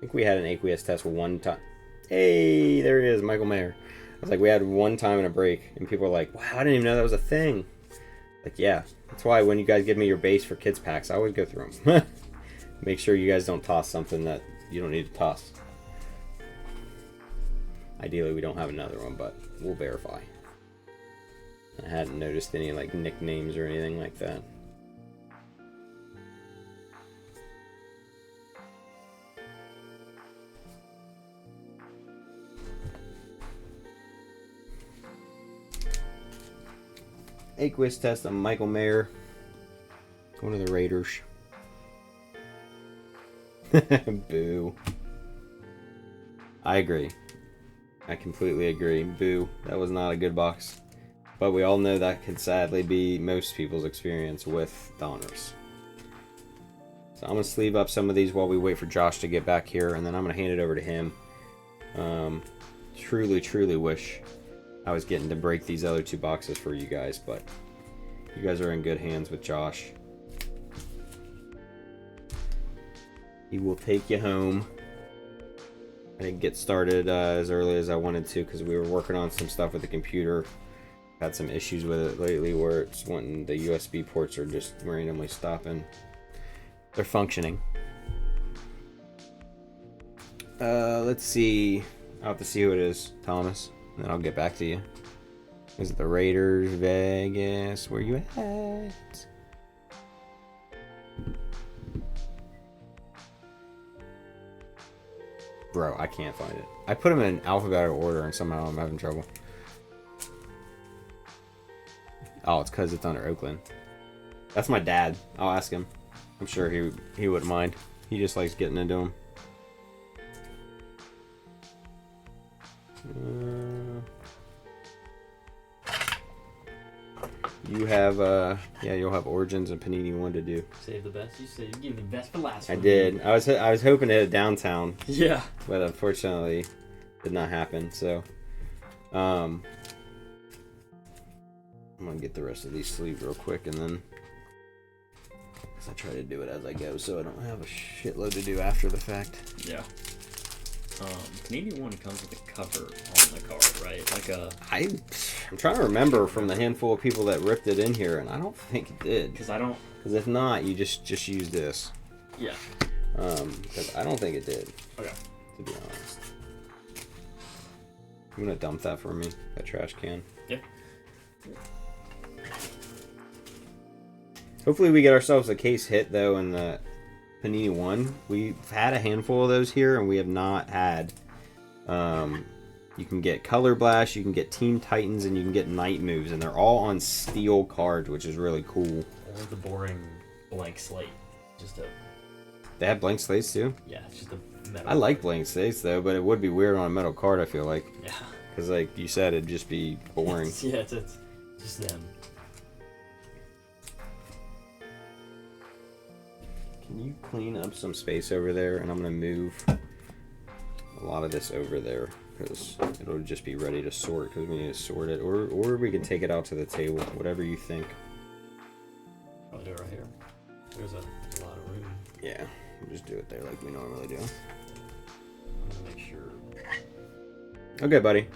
think we had an aqueous test 1 time. Hey, there he is, Michael Mayer. I was like, we had 1 time in a break, and people were like, wow, I didn't even know that was a thing. Like, yeah, that's why when you guys give me your base for kids packs, I always go through them. Make sure you guys don't toss something that you don't need to toss. Ideally, we don't have another one, but we'll verify. I hadn't noticed any like nicknames or anything like that. Aqueous test on Michael Mayer. Going to the Raiders. Boo. I agree. I completely agree. Boo. That was not a good box. But we all know that could sadly be most people's experience with Donruss. So I'm going to sleeve up some of these while we wait for Josh to get back here, and then I'm going to hand it over to him. Truly wish I was getting to break these other 2 boxes for you guys, but you guys are in good hands with Josh. He will take you home. I didn't get started as early as I wanted to because we were working on some stuff with the computer. Had some issues with it lately where it's wanting the USB ports are just randomly stopping. They're functioning. Let's see. I'll have to see who it is, Thomas. And then I'll get back to you. Is it the Raiders, Vegas? Where you at? Bro, I can't find it. I put them in alphabetical order and somehow I'm having trouble. Oh, it's because it's under Oakland. That's my dad. I'll ask him. I'm sure he wouldn't mind. He just likes getting into them. You have, yeah, you'll have Origins and Panini 1 to do. Save the best. You said you give the best for last. I did. I was hoping to hit downtown. Yeah. But unfortunately, did not happen. So, I'm gonna get the rest of these sleeves real quick, and then I try to do it as I go, so I don't have a shitload to do after the fact. Yeah. Panini 1 comes with a cover on the card, right? Like a. I'm trying to remember from the handful of people that ripped it in here, and I don't think it did. Because I don't. Because if not, you just use this. Yeah. Because I don't think it did. Okay. To be honest. I'm gonna dump that for me. That trash can. Yeah. Hopefully we get ourselves a case hit though in the Panini 1. We've had a handful of those here, and we have not had. You can get Color Blast, you can get Team Titans, and you can get Night Moves, and they're all on steel cards, which is really cool. Or the boring blank slate. Just a. They have blank slates too? Yeah, it's just a metal. I like blank slates though, but it would be weird on a metal card, I feel like. Yeah. Because like you said, it'd just be boring. Yeah, it's just them. Can you clean up some space over there? And I'm going to move a lot of this over there because it'll just be ready to sort because we need to sort it. Or we can take it out to the table, whatever you think. do it right here. There's a lot of room. Yeah, we'll just do it there like we normally do. I'm gonna make sure. Okay, buddy.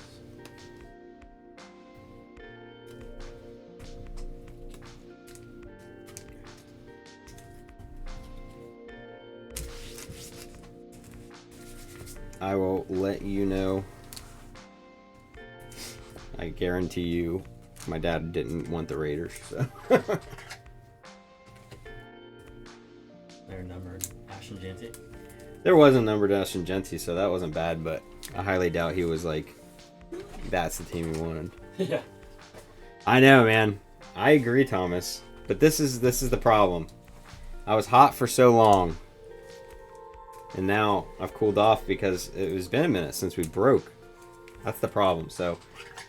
I will let you know. I guarantee you, my dad didn't want the Raiders, so. They're numbered Ashton Genty. There wasn't numbered Ashton Genty, so that wasn't bad, but I highly doubt he was like, that's the team he wanted. Yeah. I know, man. I agree, Thomas. But this is the problem. I was hot for so long. And now I've cooled off because it has been a minute since we broke. That's the problem. So,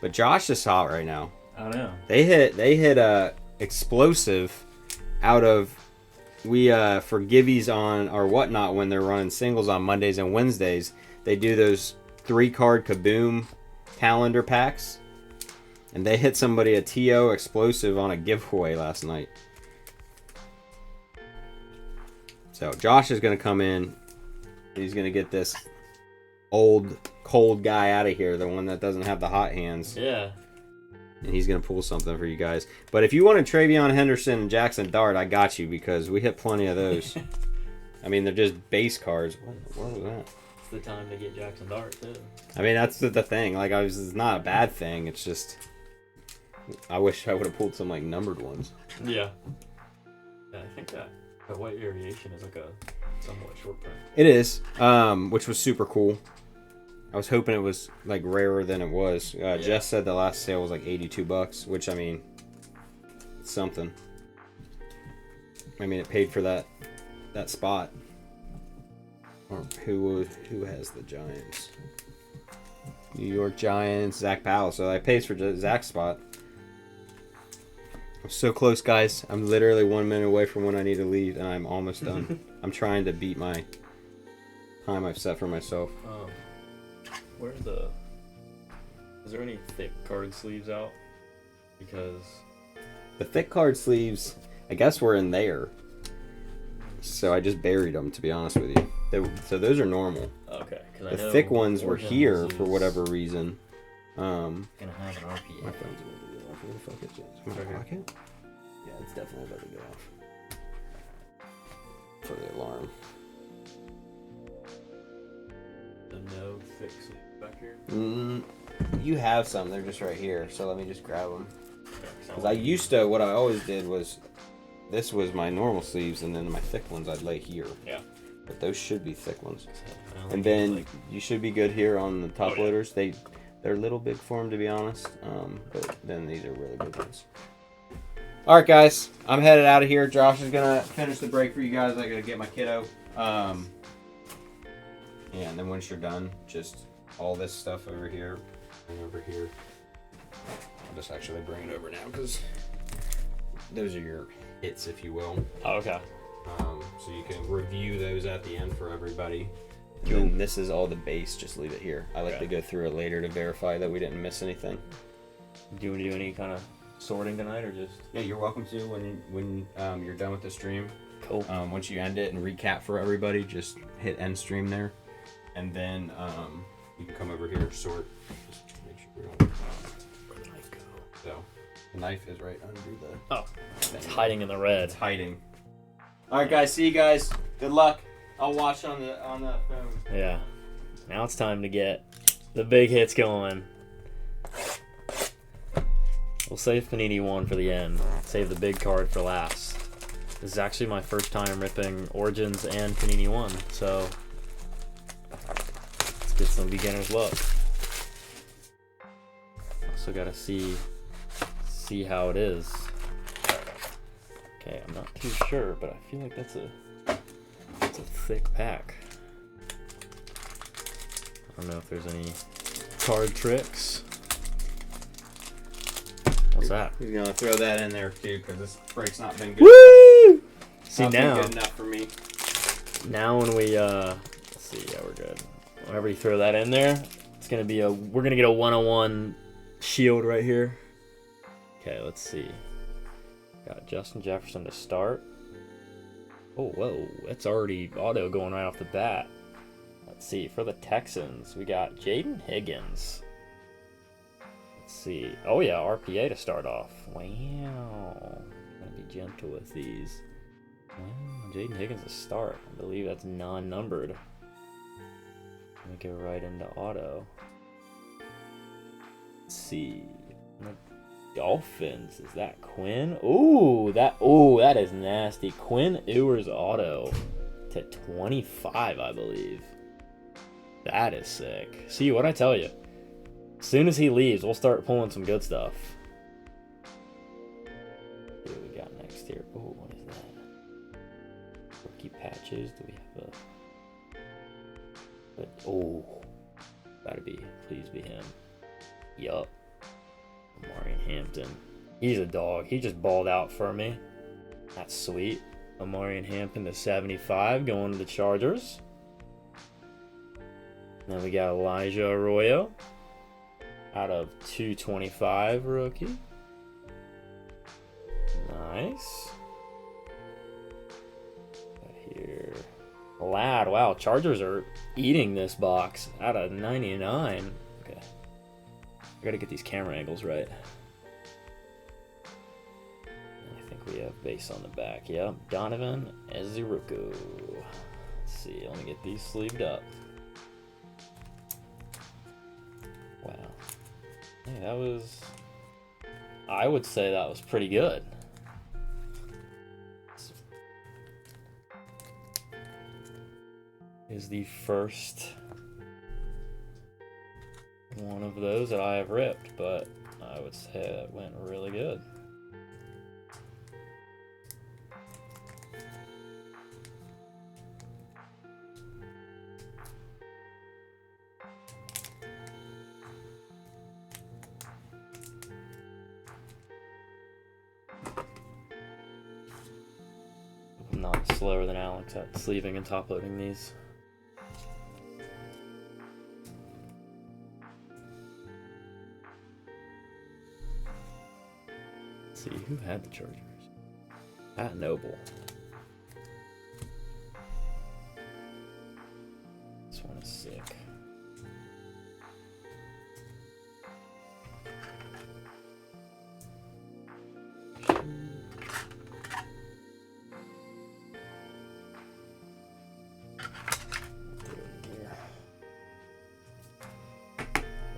but Josh is hot right now. I know. They hit explosive out of for givvies on or whatnot when they're running singles on Mondays and Wednesdays. They do those 3-card Kaboom calendar packs, and they hit somebody a TO explosive on a giveaway last night. So Josh is going to come in. He's going to get this old, cold guy out of here, the one that doesn't have the hot hands. Yeah. And he's going to pull something for you guys. But if you want a Travion Henderson and Jackson Dart, I got you because we hit plenty of those. I mean, they're just base cards. What was that? It's the time to get Jackson Dart, too. I mean, that's the thing. Like, it's not a bad thing. It's just, I wish I would have pulled some, like, numbered ones. Yeah. Yeah, I think that white variation is like a somewhat short print. It is, which was super cool. I was hoping it was like rarer than it was. Yeah. Jess said the last sale was like $82, which I mean, it's something. I mean, it paid for that spot. Or who has the Giants? New York Giants, Zach Powell. So that pays for Zach's spot. I'm so close, guys. I'm literally 1 minute away from when I need to leave, and I'm almost done. I'm trying to beat my time I've set for myself. Is there any thick card sleeves out? Because the thick card sleeves, I guess, were in there. So I just buried them, to be honest with you. So those are normal. Okay. The thick ones were here for whatever reason. Gonna have an RPA. My phone's about to go off. Where the fuck is it? Is my pocket? Yeah, it's definitely about to go off. For the alarm. The no thick sleeve back here. You have some. They're just right here. So let me just grab them. Because Okay, what I always did was, this was my normal sleeves, and then my thick ones I'd lay here. Yeah. But those should be thick ones. And And then you should be good here on the top yeah. loaders. They're a little big for them, to be honest. But then these are really big ones. All right, guys. I'm headed out of here. Josh is going to finish the break for you guys. I got to get my kiddo. Yeah, and then once you're done, just all this stuff over here and over here. I'll just actually bring it over now because those are your hits, if you will. Oh, okay. So you can review those at the end for everybody. And this is all the base. Just leave it here. I like to go through it later to verify that we didn't miss anything. Do you want to do any kind of sorting tonight, or just? Yeah, you're welcome to when you're done with the stream. Cool. Once you end it and recap for everybody, just hit end stream there, and then you can come over here sort. Just make sure we don't. Where did the knife go? So the knife is right under the. Oh, it's hiding in the red. It's hiding. All right, guys. See you guys. Good luck. I'll watch on the phone. Yeah. Now it's time to get the big hits going. We'll save Panini 1 for the end. Save the big card for last. This is actually my first time ripping Origins and Panini 1, so let's get some beginner's luck. Also gotta see how it is. Okay, I'm not too sure, but I feel like that's a thick pack. I don't know if there's any card tricks. What's that? He's gonna throw that in there too, because this break's not been good. Woo! See, Not now, been good enough for me. now when we let's see, yeah, we're good. Whenever you throw that in there, it's gonna be we're gonna get a 101 shield right here. Okay, let's see. Got Justin Jefferson to start. Oh, whoa, it's already auto going right off the bat. Let's see, for the Texans, we got Jaden Higgins. Let's see. Oh yeah, RPA to start off. Wow. Gotta be gentle with these. Wow, Jaden Higgins to start. I believe that's non-numbered. Let me go right into auto. Let's see. Dolphins. Is that Quinn? Ooh, that is nasty. Quinn Ewers auto to 25, I believe. That is sick. See, what I tell you. As soon as he leaves, we'll start pulling some good stuff. Let's see what we got next here. Ooh, what is that? Rookie patches. Do we have a... Oh, gotta be. Please be him. Yup. Omarion Hampton. He's a dog. He just balled out for me. That's sweet. Omarion Hampton to 75 going to the Chargers. Then we got Elijah Arroyo out of 225 rookie. Nice. Here. Lad. Wow, Chargers are eating this box out of 99. Okay. I gotta get these camera angles right. I think we have base on the back. Yep, Donovan Eziruku. Let's see, let me get these sleeved up. Wow. Hey, that was... I would say that was pretty good. Is the first one of those that I have ripped, but I would say it went really good. I'm not slower than Alex at sleeving and top loading these. See who had the Chargers. Pat Noble. This one is sick.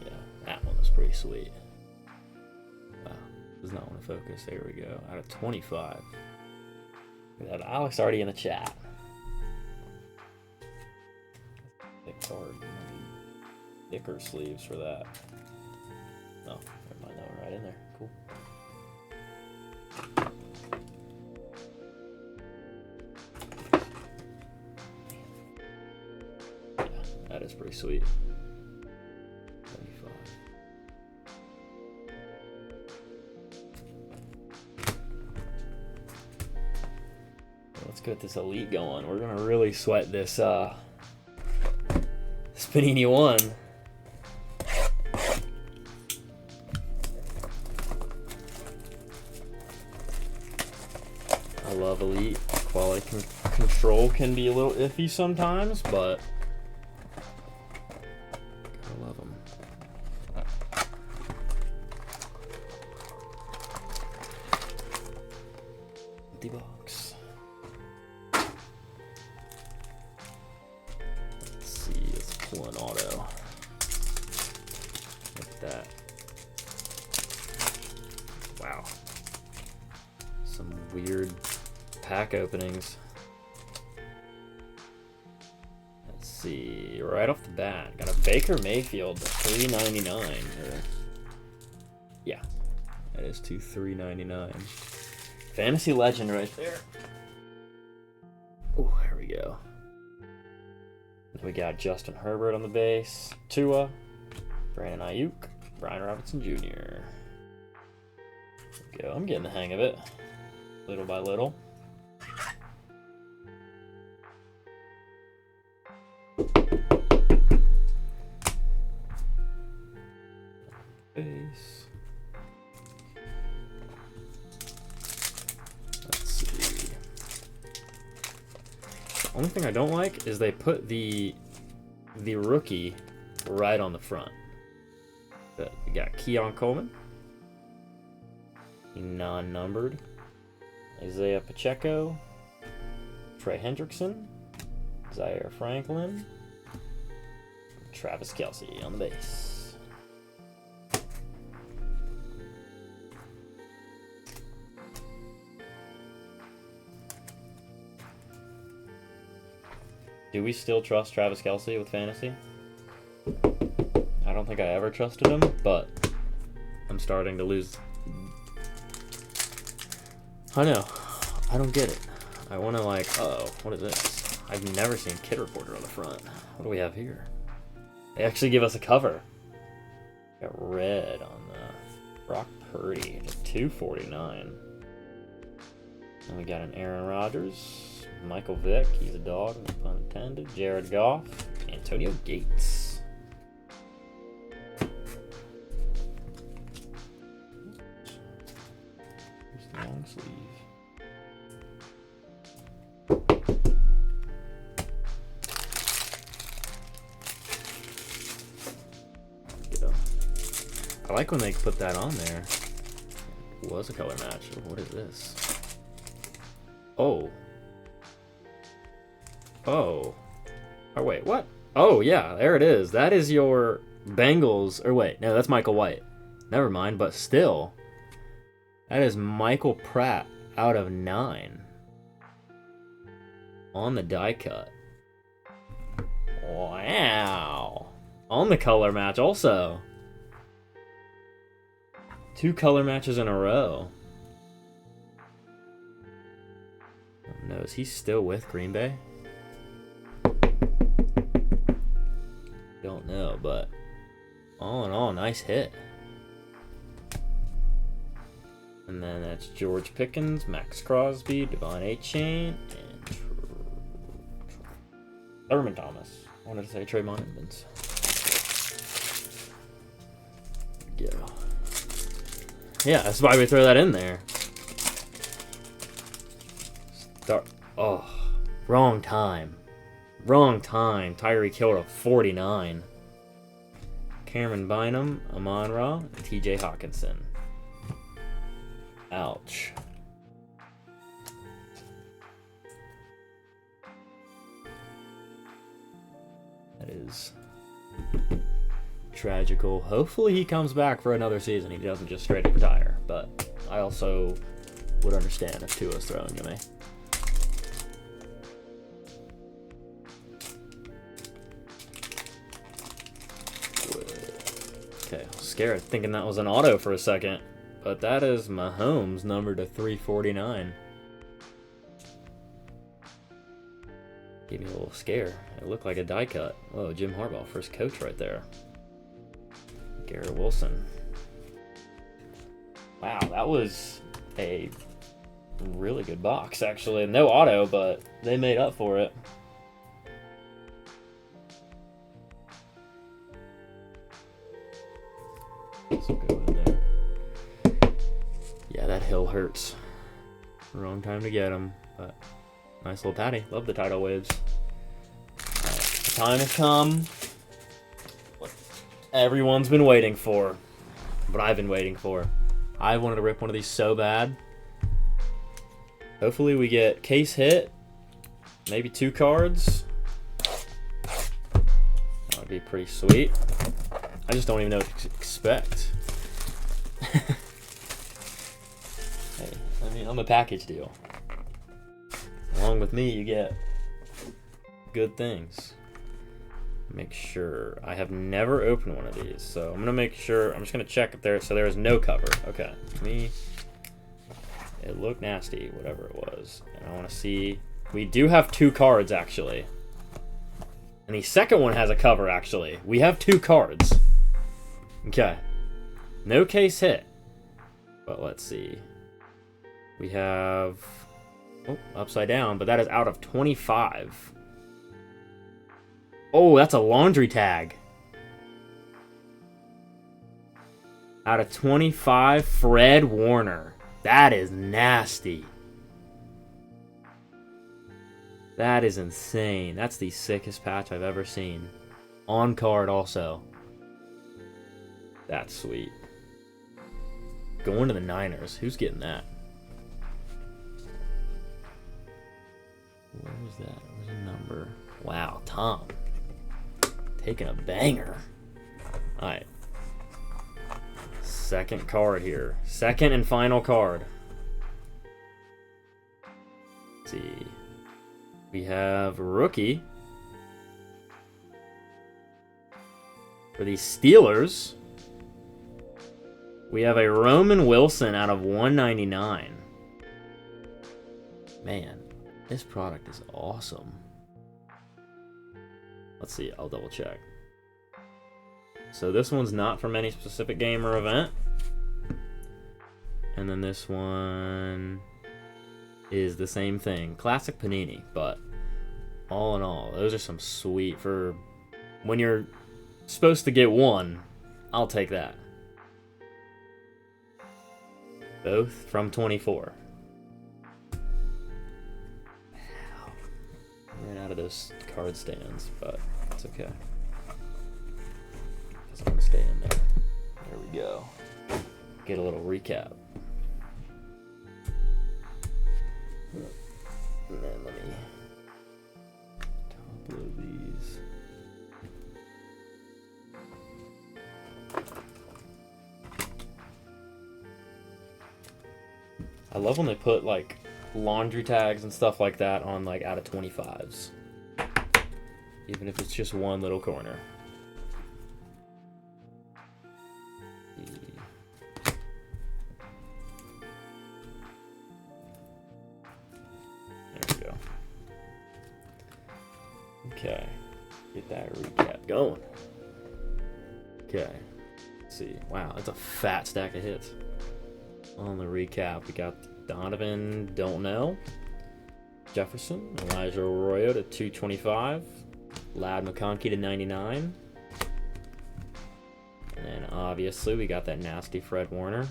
Yeah, that one was pretty sweet. Does not want to focus. There we go. Out of 25. We got Alex already in the chat. Thick card. Thicker sleeves for that. No, never mind. That one right in there. Cool. Yeah, that is pretty sweet. 25. Let's get this elite going. We're gonna really sweat this Panini 1. I love elite. Quality control can be a little iffy sometimes, but I love them. Empty box. One auto. Look at that. Wow. Some weird pack openings. Let's see. Right off the bat, got a Baker Mayfield $3.99. Yeah, that is $3.99. Fantasy legend right there. Oh, there we go. We got Justin Herbert on the base, Tua, Brandon Ayuk, Brian Robinson Jr. There we go. I'm getting the hang of it, little by little. Base. Only thing I don't like is they put the rookie right on the front. But we got Keon Coleman, non-numbered, Isaiah Pacheco, Trey Hendrickson, Zaire Franklin, Travis Kelce on the base. Do we still trust Travis Kelce with fantasy? I don't think I ever trusted him, but I'm starting to lose. I know. I don't get it. I want to like, uh-oh, what is this? I've never seen Kid Reporter on the front. What do we have here? They actually give us a cover. Got red on the Brock Purdy to 249. And we got an Aaron Rodgers, Michael Vick, he's a dog, no pun intended, Jared Goff, Antonio Gates. Here's the long sleeve. I like when they put that on there. It was a color match. What is this? Oh. Oh. Oh, wait, what? Oh, yeah, there it is. That is your Bengals. Or wait, no, that's Michael White. Never mind, but still. That is Michael Pratt out of 9. On the die cut. Wow. On the color match also. 2 color matches in a row. Oh, no, is he still with Green Bay? Don't know, but all in all, nice hit. And then that's George Pickens, Max Crosby, Devon Achane, and Thurman Thomas. I wanted to say Trayvon Edmonds. Yeah. Yeah, that's why we throw that in there. Oh, wrong time. Wrong time. Tyreek Hill to 49. Cameron Bynum, Amon-Ra, and TJ Hawkinson. Ouch. That is tragical. Hopefully he comes back for another season. He doesn't just straight up retire. But I also would understand if Tua's throwing to me. Okay, I was scared thinking that was an auto for a second. But that is Mahomes numbered to 349. Gave me a little scare. It looked like a die cut. Whoa, Jim Harbaugh, first coach right there. Garrett Wilson. Wow, that was a really good box, actually. No auto, but they made up for it. This will go in there. Yeah, that hill hurts. Wrong time to get him, but nice little patty. Love the tidal waves. Right, the time has come. What everyone's been waiting for. What I've been waiting for. I wanted to rip one of these so bad. Hopefully we get case hit. Maybe 2 cards. That would be pretty sweet. I just don't even know what to expect. Hey, I mean, I'm a package deal. Along with me, you get good things. Make sure. I have never opened one of these, so I'm gonna make sure. I'm just gonna check if there. So there is no cover. Okay, me. It looked nasty, whatever it was, and I want to see. We do have 2 cards actually, and the second one has a cover. Actually, we have 2 cards. Okay, no case hit, but let's see. We have upside down, but that is out of 25. Oh, that's a laundry tag. Out of 25, Fred Warner. That is nasty. That is insane. That's the sickest patch I've ever seen. On card also. That's sweet. Going to the Niners. Who's getting that? Where was that? Where's the number? Wow, Tom. Taking a banger. Alright. Second card here. Second and final card. Let's see. We have rookie. For the Steelers, we have a Roman Wilson out of 199. Man, this product is awesome. Let's see, I'll double check. So this one's not from any specific game or event. And then this one is the same thing. Classic Panini, but all in all, those are some sweet for when you're supposed to get one. I'll take that. Both from 24. Wow. Ran out of those card stands, but it's okay. Because I'm going to stay in there. There we go. Get a little recap. And then let me top load these. I love when they put like laundry tags and stuff like that on like out of 25s. Even if it's just one little corner. There we go. Okay. Get that recap going. Okay. Let's see. Wow, that's a fat stack of hits. On the recap, we got Donovan, don't know. Jefferson, Elijah Arroyo to 225. Lad McConkey to 99. And then obviously we got that nasty Fred Warner.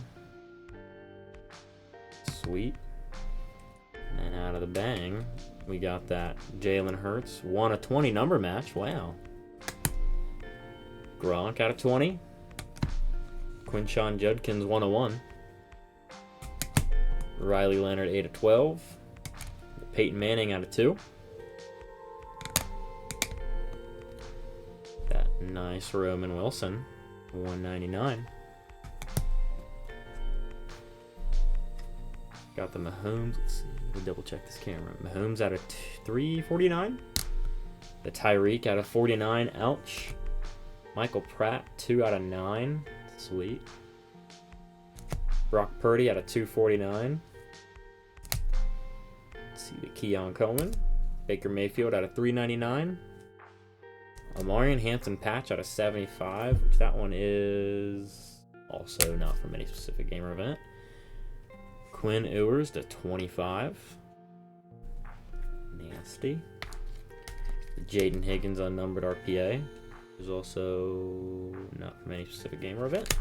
Sweet. And out of the bang, we got that Jalen Hurts 1/20 number match. Wow. Gronk out of 20. Quinshon Judkins 1/1. Riley Leonard 8/12. Peyton Manning out of 2. That nice Roman Wilson 199. Got the Mahomes. Let's see. Let me double check this camera. Mahomes out of 349. The Tyreek out of 49. Ouch. Michael Pratt 2/9. Sweet. Brock Purdy out of 249. Let's see the Keon Coleman. Baker Mayfield out of 399. Amarian Hanson patch out of 75, which that one is also not from any specific game or event. Quinn Ewers to 25. Nasty. Jaden Higgins unnumbered RPA is also not from any specific game or event.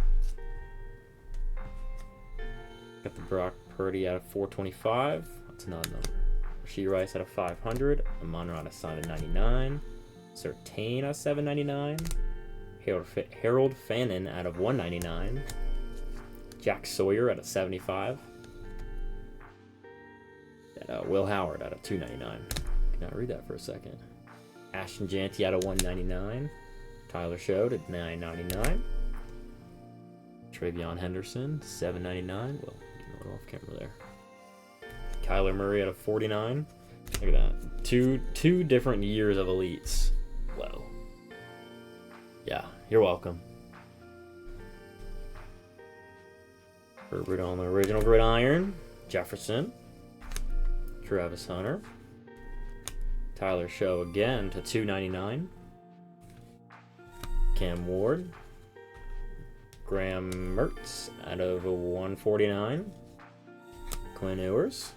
Got the Brock Purdy out of 425. That's an odd number. Rashee Rice out of 500. Amon-Ra out of 99. Surtain out of 799. Harold Fannin out of 199. Jack Sawyer out of 75. And Will Howard out of 299. Can I read that for a second? Ashton Janty out of 199. Tyler Shode at 999. Travion Henderson 799. Well, getting a little off camera there. Kyler Murray out of 49. Look at that. Two different years of elites. Whoa. Yeah, you're welcome. Herbert on the original gridiron. Jefferson. Travis Hunter. Tyler Show again to 299. Cam Ward. Graham Mertz out of 149. Quinn Ewers.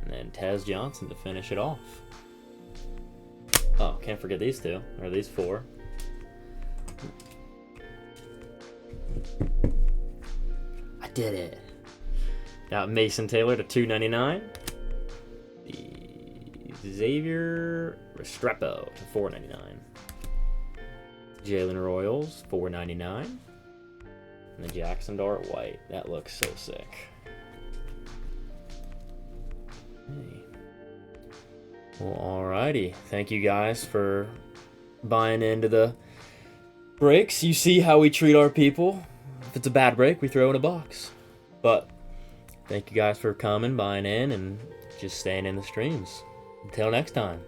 And then Taz Johnson to finish it off. Oh, can't forget these two. Or these four. I did it. Got Mason Taylor to 299. The Xavier Restrepo to $4.99. Jalen Royals, $4.99. And the Jackson Dart White. That looks so sick. Hey. Well, alrighty. Thank you guys for buying into the breaks. You see how we treat our people. If it's a bad break, we throw in a box. But thank you guys for coming, buying in, and just staying in the streams. Until next time.